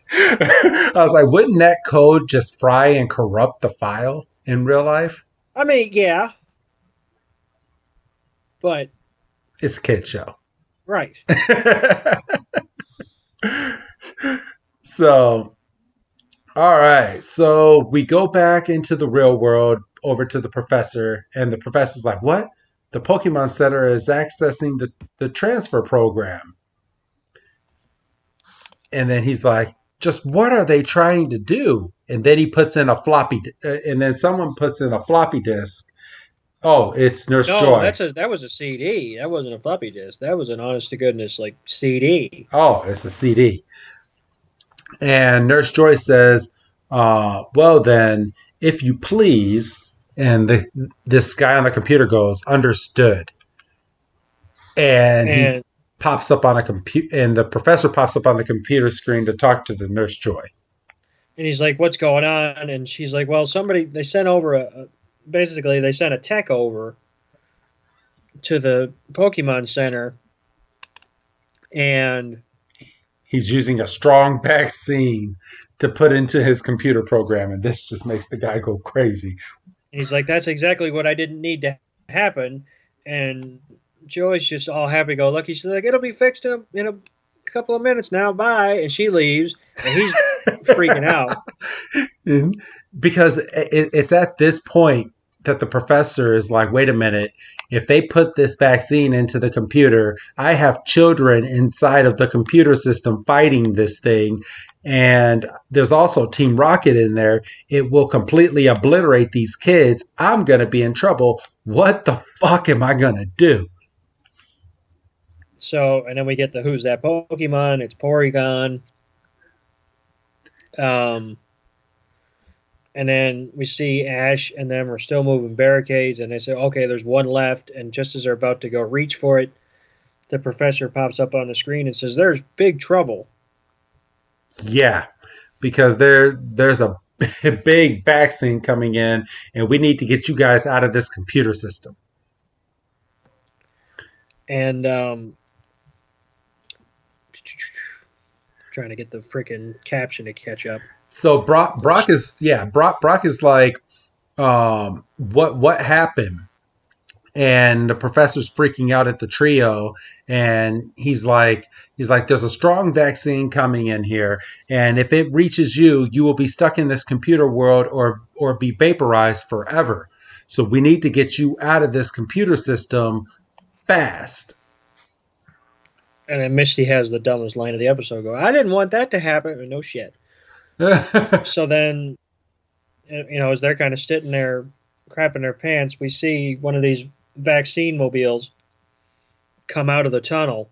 I was like, wouldn't that code just fry and corrupt the file in real life? I mean, yeah, but It's a kid show. right. So, all right. So we go back into the real world over to the professor, and the professor's like, "What? The Pokemon Center is accessing the transfer program." And then he's like, "Just what are they trying to do?" And then he puts in a and then someone puts in a floppy disk. Oh, it's Nurse No, Joy. that was a CD. That wasn't a floppy disk. That was an honest to goodness like CD. Oh, it's a CD. And Nurse Joy says, "Well, then, if you please." And this guy on the computer goes, "Understood." And he And pops up on a computer, and the professor pops up on the computer screen to talk to the Nurse Joy. he's like, "What's going on?" And she's like, "Well, somebody they sent over basically they sent a tech over to the Pokemon Center, and He's using a strong vaccine to put into his computer program, and this just makes the guy go crazy. he's like, that's exactly what I didn't need to happen." And Joy's just all happy go lucky. She's like, "It'll be fixed in a couple of minutes now. Bye." And she leaves, and he's freaking out. Because it's at this point that the professor is like, "Wait a minute, if they put this vaccine into the computer, I have children inside of the computer system fighting this thing, and there's also Team Rocket in there. It will completely obliterate these kids. I'm going to be in trouble. What the fuck am I going to do?" So, and then we get the who's that Pokemon? It's Porygon. Um, and then we see Ash and them are still moving barricades, and they say, "Okay, there's one left." And just as they're about to go reach for it, the professor pops up on the screen and says, "There's big trouble." Yeah, because there's a big vaccine coming in, and we need to get you guys out of this computer system. And trying to get the freaking caption to catch up. So Brock is Brock is like, what happened? And the professor's freaking out at the trio, and he's like, "There's a strong vaccine coming in here, and if it reaches you, you will be stuck in this computer world or be vaporized forever. So we need to get you out of this computer system fast." And then Misty has the dumbest line of the episode go, "I didn't want that to happen." No shit. So then, as they're kind of sitting there crapping their pants, we see one of these vaccine mobiles come out of the tunnel,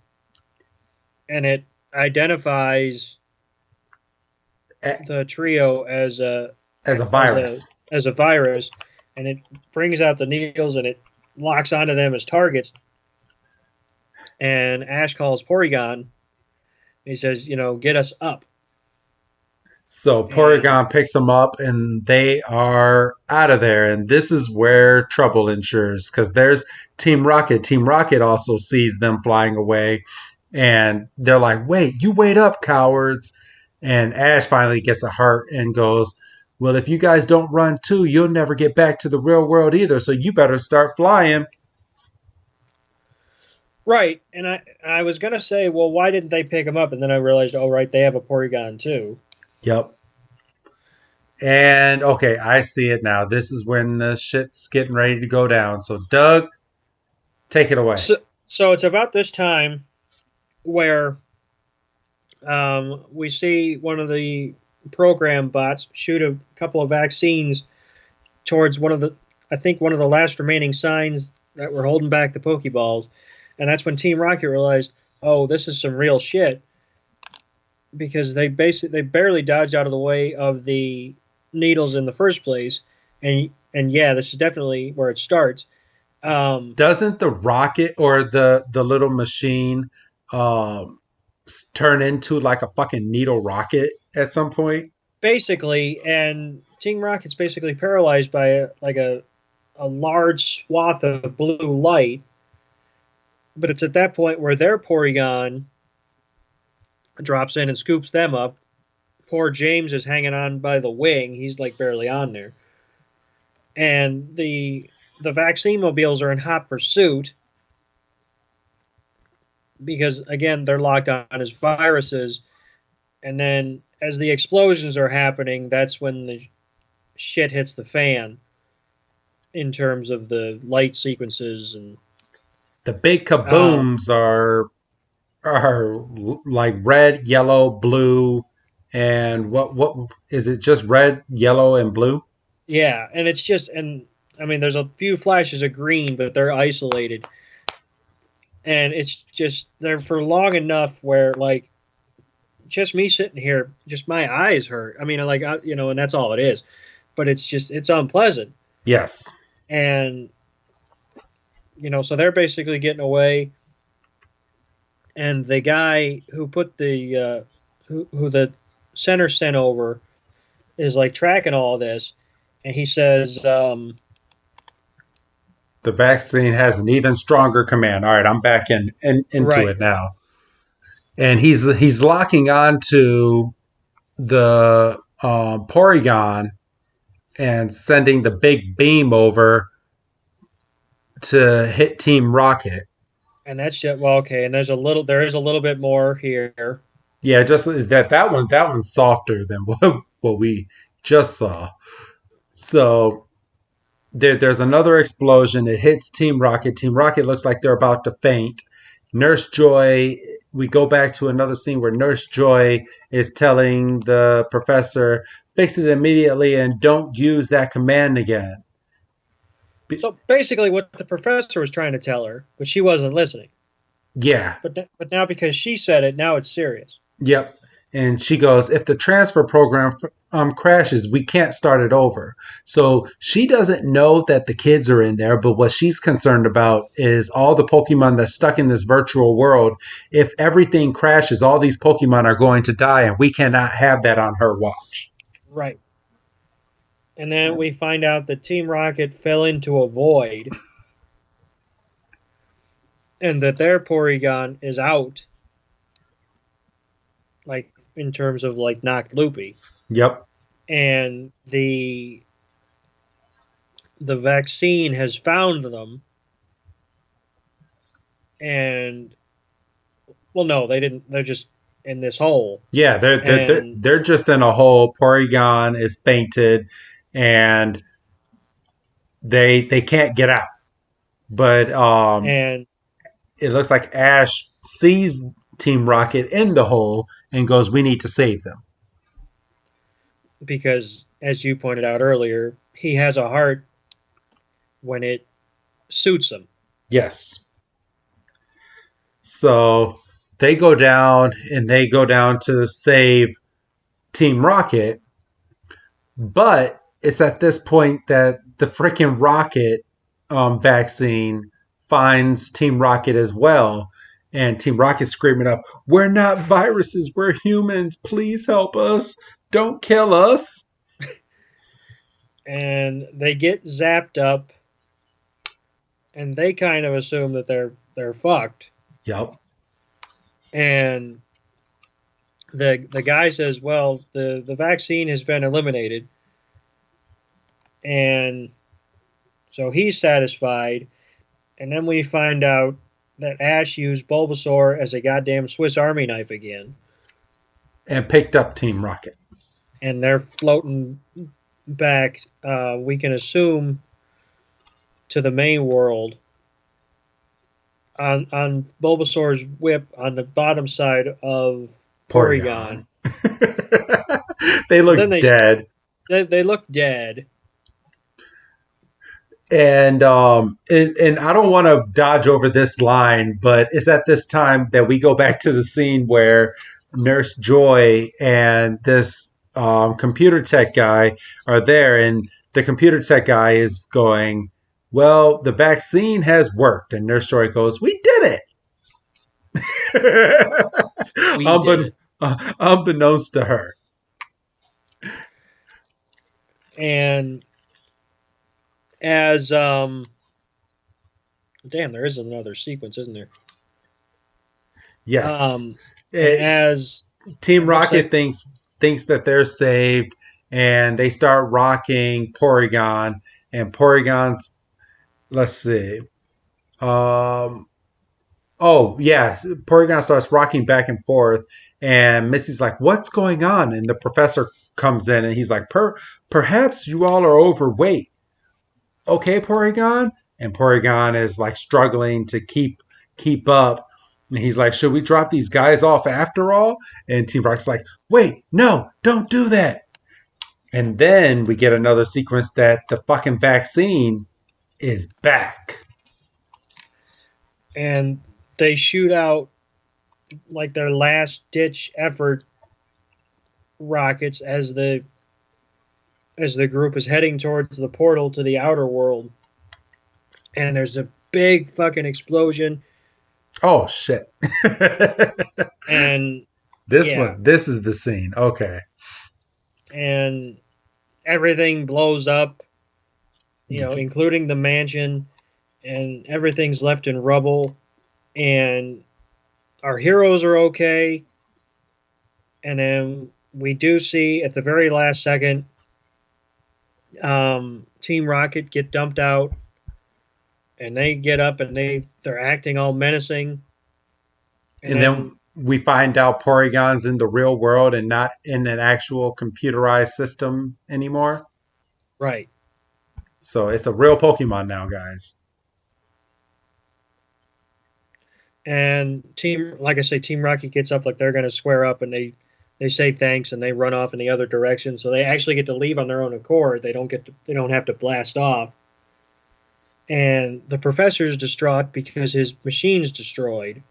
and it identifies the trio as a as a virus. as a virus, and it brings out the needles and it locks onto them as targets. And Ash calls Porygon. He says, get us up. So And Porygon picks them up and they are out of there. And this is where trouble ensures because there's Team Rocket. Team Rocket also sees them flying away and they're like, wait, you wait up, cowards. And Ash finally gets a heart and goes, well, if you guys don't run too, you'll never get back to the real world either. So you better start flying. right, and I was gonna say, well, why didn't they pick him up? And then I realized, oh right, they have a Porygon too. Yep. And okay, I see it now. This is when the shit's getting ready to go down. So, Doug, take it away. So it's about this time where we see one of the program bots shoot a couple of vaccines towards I think one of the last remaining signs that were holding back the Pokeballs, and that's when Team Rocket realized, oh, this is some real shit, because they barely dodged out of the way of the needles in the first place, and yeah, this is definitely where it starts. Doesn't the rocket or the little machine um, turn into like a fucking needle rocket at some point? Basically, and Team Rocket's basically paralyzed by a large swath of blue light. But it's at that point where their Porygon drops in and scoops them up. Poor James is hanging on by the wing. He's like barely on there. And the vaccine mobiles are in hot pursuit because again they're locked on as viruses. And then as the explosions are happening, that's when the shit hits the fan in terms of the light sequences and The big um, kabooms are like red, yellow, blue, and what is it? Just red, yellow, and blue? yeah, and it's just and I mean there's a few flashes of green, but they're isolated, and it's just they're for long enough where like just me sitting here, just my eyes hurt. I mean, and that's all it is, but it's unpleasant, Yes. and so they're basically getting away, and the guy who put who the center sent over is like tracking all this, and he says, The vaccine has an even stronger command. All right, I'm back into right, it now. And he's locking on to the Porygon and sending the big beam over to hit Team Rocket. and that's just well, okay, and there is a little bit more here. Yeah, just that one's softer than what we just saw. So there's another explosion. It hits Team Rocket. Team Rocket looks like they're about to faint. Nurse Joy. We go back to another scene where Nurse Joy is telling the professor, "Fix it immediately and don't use that command again." So basically, what the professor was trying to tell her, but she wasn't listening. Yeah. But now because she said it, now it's serious. Yep. And she goes, if the transfer program crashes, we can't start it over. So she doesn't know that the kids are in there, but what she's concerned about is all the Pokemon that's stuck in this virtual world. If everything crashes, all these Pokemon are going to die, and we cannot have that on her watch. Right. And then we find out that Team Rocket fell into a void, and that their Porygon is out, like in terms of like knocked loopy, Yep. and the vaccine has found them, and well, no, they didn't. They're just in this hole, Yeah, and they're just in a hole. Porygon is fainted, and they can't get out. But and it looks like Ash sees Team Rocket in the hole and goes, "We need to save them." because as you pointed out earlier, he has a heart when it suits them. Yes. So they go down to save Team Rocket, but it's at this point that the freaking Rocket vaccine finds Team Rocket as well. And Team Rocket screaming up, "We're not viruses, we're humans. Please help us. Don't kill us." And they get zapped up, and they kind of assume that they're fucked. Yep. And the guy says, "Well, the vaccine has been eliminated," and so he's satisfied. And then we find out that Ash used Bulbasaur as a goddamn Swiss Army knife again, And picked up Team Rocket. and they're floating back. We can assume to the main world on Bulbasaur's whip on the bottom side of Porygon. Porygon. They Then look dead. they look dead. And I don't want to dodge over this line, but it's at this time that we go back to the scene where Nurse Joy and this computer tech guy are there, and the computer tech guy is going, "Well, the vaccine has worked," and Nurse Joy goes, "We did it." We did Unbe- it. Unbeknownst to her. And as damn, there is another sequence, isn't there? Yes. And It, as Team it looks Rocket like thinks that they're saved, and they start rocking Porygon, and Porygon's, let's see, um, oh yeah, Porygon starts rocking back and forth, and Missy's like, "What's going on?" And the professor comes in, and he's like, Perhaps you all are overweight." "Okay, Porygon," and Porygon is like struggling to keep up. And he's like, "Should we drop these guys off after all?" And Team Rocket's like, "Wait, no, don't do that." And then we get another sequence that the fucking vaccine is back. and they shoot out like their last ditch effort rockets as the group is heading towards the portal to the outer world. And there's a big fucking explosion. Oh shit. And This yeah, one, this is the scene. Okay. and everything blows up, including the mansion, and everything's left in rubble. And our heroes are okay. And then we do see at the very last second, Team Rocket get dumped out, and they get up and they're acting all menacing. And And then then we find out Porygon's in the real world and not in an actual computerized system anymore. right, So it's a real Pokemon now, guys. and like I say, Team Rocket gets up like they're going to square up, and they say thanks and they run off in the other direction. So they actually get to leave on their own accord. They don't have to blast off. And the professor's distraught because his machine's destroyed.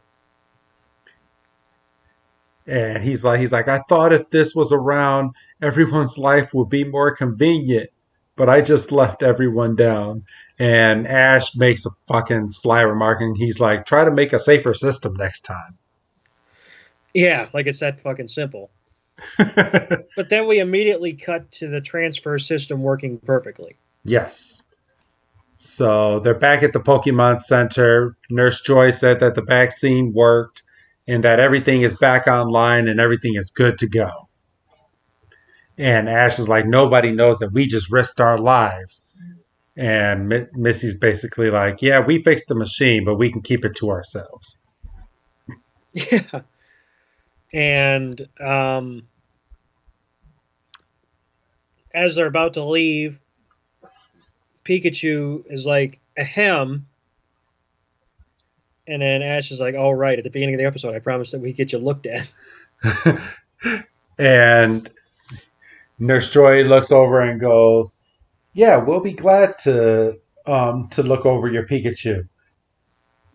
And he's like, "I thought if this was around, everyone's life would be more convenient, but I just left everyone down." And Ash makes a fucking sly remark, and he's like, "Try to make a safer system next time." Yeah, like it's that fucking simple. But then we immediately cut to the transfer system working perfectly. Yes. So they're back at the Pokemon Center. Nurse Joy said that the vaccine worked and that everything is back online and everything is good to go. And Ash is like, "Nobody knows that we just risked our lives." And Missy's basically like, "Yeah, we fixed the machine, but we can keep it to ourselves." Yeah. And as they're about to leave, Pikachu is like, ahem. And then Ash is like, "All right, at the beginning of the episode, I promised that we get you looked at." And Nurse Joy looks over and goes, "Yeah, we'll be glad to to look over your Pikachu.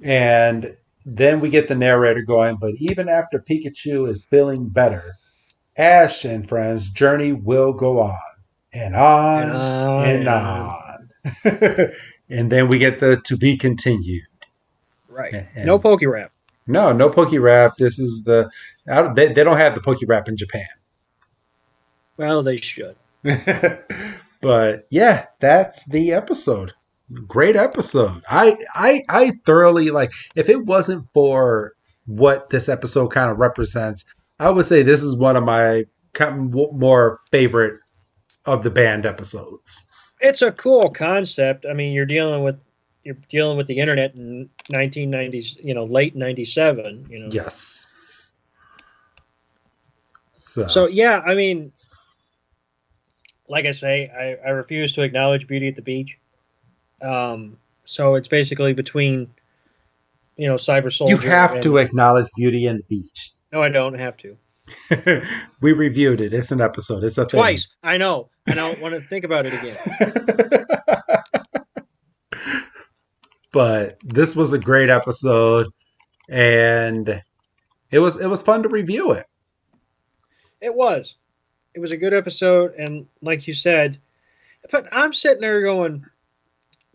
And then we get the narrator going, but even after Pikachu is feeling better, Ash and friends' journey will go on and And on on and and on. on. And then we get the to be continued. Right. No And Poke Rap. no Poke Rap. This is they don't have the Poke Rap in Japan. Well, they should. But yeah, that's the episode. Great episode. I thoroughly like. If it wasn't for what this episode kind of represents, I would say this is one of my more favorite of the band episodes. It's a cool concept. I mean, you're dealing with the internet in 1990s, late 97, Yes. So So yeah, I mean, like I say, I refuse to acknowledge Beauty at the Beach. So it's basically between, Cyber you Soldier have to and acknowledge Beauty and the Beach. no, I don't have to. We reviewed it. It's an episode. It's a thing. Twice. I know. I don't want to think about it again. But this was a great episode, and it was fun to review it. It was. It was a good episode, and like you said, but I'm sitting there going,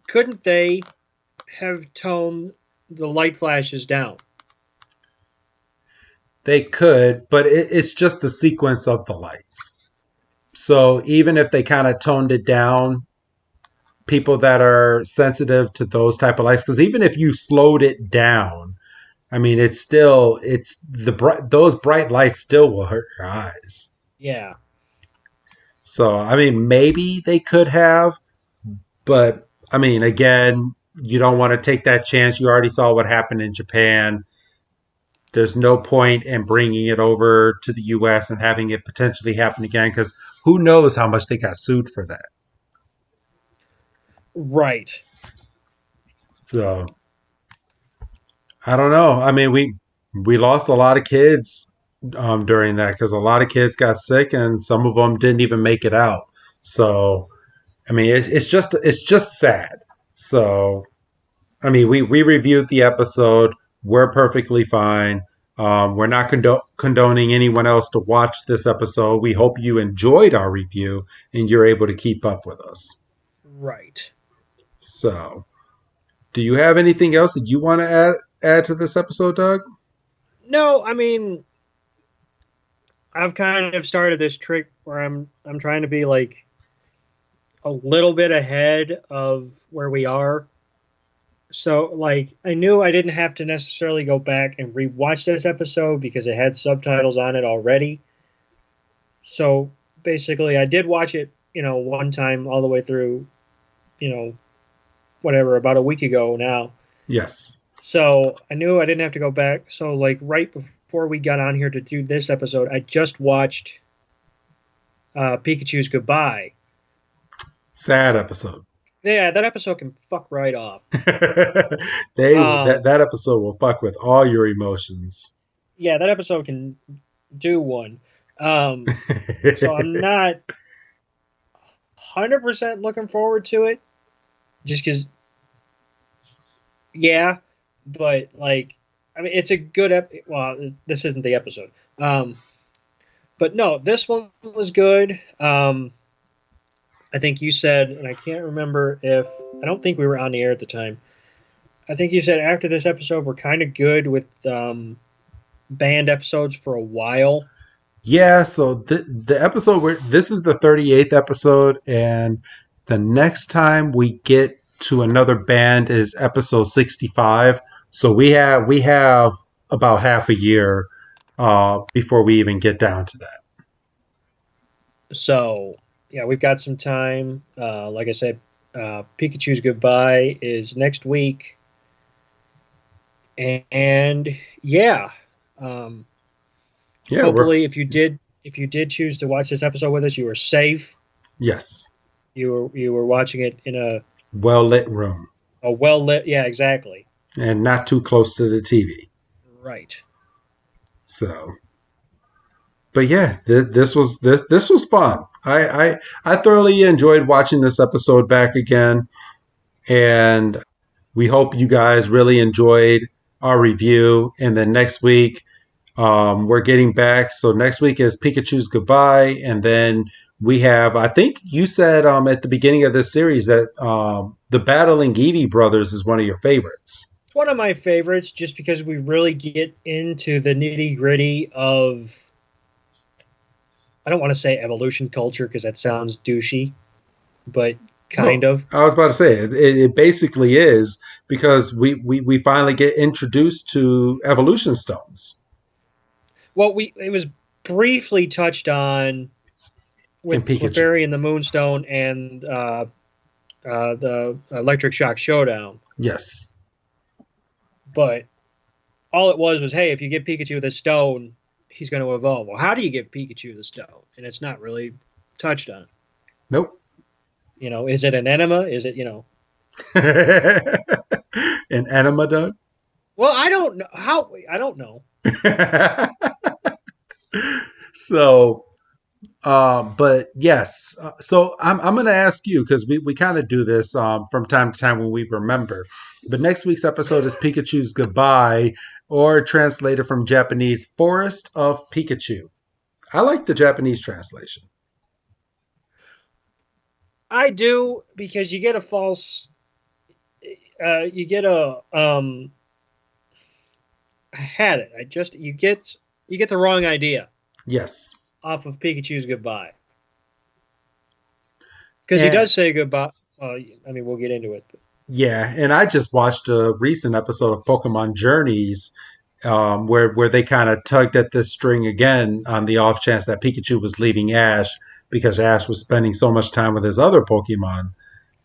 couldn't they have toned the light flashes down? They could, but it's just the sequence of the lights. So even if they kind of toned it down, people that are sensitive to those type of lights, because even if you slowed it down, I mean, it's those bright lights still will hurt your eyes. Yeah. So I mean, maybe they could have, but I mean, again, you don't want to take that chance. You already saw what happened in Japan. There's no point in bringing it over to the U.S. and having it potentially happen again because who knows how much they got sued for that. Right. So I don't know. I mean, we lost a lot of kids during that because a lot of kids got sick and some of them didn't even make it out. So I mean, it's just sad. So I mean, we reviewed the episode. We're perfectly fine. We're not condoning anyone else to watch this episode. We hope you enjoyed our review and you're able to keep up with us. Right. So, do you have anything else that you want to add to this episode, Doug? No, I mean, I've kind of started this trick where I'm trying to be like a little bit ahead of where we are. So like I knew I didn't have to necessarily go back and rewatch this episode because it had subtitles on it already. So basically I did watch it, one time all the way through, you know, whatever, about a week ago now. Yes. So I knew I didn't have to go back. So like right before we got on here to do this episode, I just watched Pikachu's Goodbye. Sad episode. Yeah, that episode can fuck right off. That episode will fuck with all your emotions. Yeah, that episode can do one. So I'm not 100% looking forward to it, just because. Yeah, but like, I mean, it's a good well, this isn't the episode. But no, this one was good. I think you said, and I can't remember if I don't think we were on the air at the time. I think you said after this episode, we're kind of good with banned episodes for a while. Yeah, so the episode this is the 38th episode, and the next time we get to another band is episode 65. So we have about half a year before we even get down to that. So yeah, we've got some time. Like I said, Pikachu's Goodbye is next week, and yeah, Yeah, hopefully, if you did choose to watch this episode with us, you were safe. yes, You were watching it in well lit room a well lit. Yeah, exactly. and not too close to the TV. Right. So, but yeah, this was fun. I thoroughly enjoyed watching this episode back again, And we hope you guys really enjoyed our review. And then next week, we're getting back. So next week is Pikachu's Goodbye. And then we have, I think you said at the beginning of this series that the Battling Eevee brothers is one of your favorites. It's one of my favorites just because we really get into the nitty gritty of, I don't want to say evolution culture because that sounds douchey, but kind No, of. I was about to say it basically is because we finally get introduced to evolution stones Well, it was briefly touched on in with Pikachu. Clefairy and the Moonstone and the Electric Shock Showdown, Yes. but all it was, hey, if you give Pikachu the stone, he's going to evolve. Well, how do you give Pikachu the stone? And it's not really touched on. Nope. Is it an enema? Is it, An enema, Doug. Well, I don't know how. I don't know. So, but yes. So I'm going to ask you because we kind of do this from time to time when we remember. But next week's episode is Pikachu's Goodbye, or translated from Japanese, Forest of Pikachu. I like the Japanese translation. I do because you get a false. You get a. I had it. You get the wrong idea Yes. off of Pikachu's goodbye because he And does say goodbye. I mean, we'll get into it. yeah, and I just watched a recent episode of Pokemon Journeys where they kind of tugged at this string again on the off chance that Pikachu was leaving Ash because Ash was spending so much time with his other Pokemon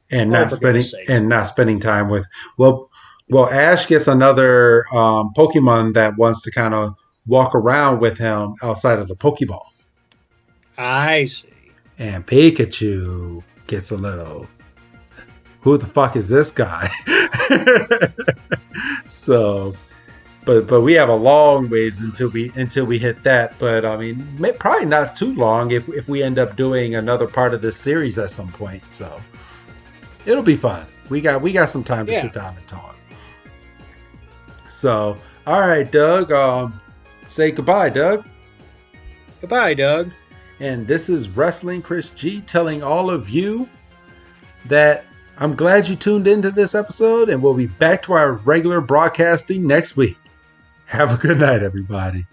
and Oh, not for spending goodness sake! and not spending time with well well Ash gets another Pokemon that wants to kind of walk around with him outside of the Pokeball, I see. and Pikachu gets a little who the fuck is this guy? So, but we have a long ways until we hit that. But I mean, probably not too long if we end up doing another part of this series at some point. So it'll be fun. We got some time to sit down and talk. So, all right, Doug. Say goodbye, Doug. Goodbye, Doug. And this is Wrestling Chris G telling all of you that I'm glad you tuned into this episode, and we'll be back to our regular broadcasting next week. Have a good night, everybody.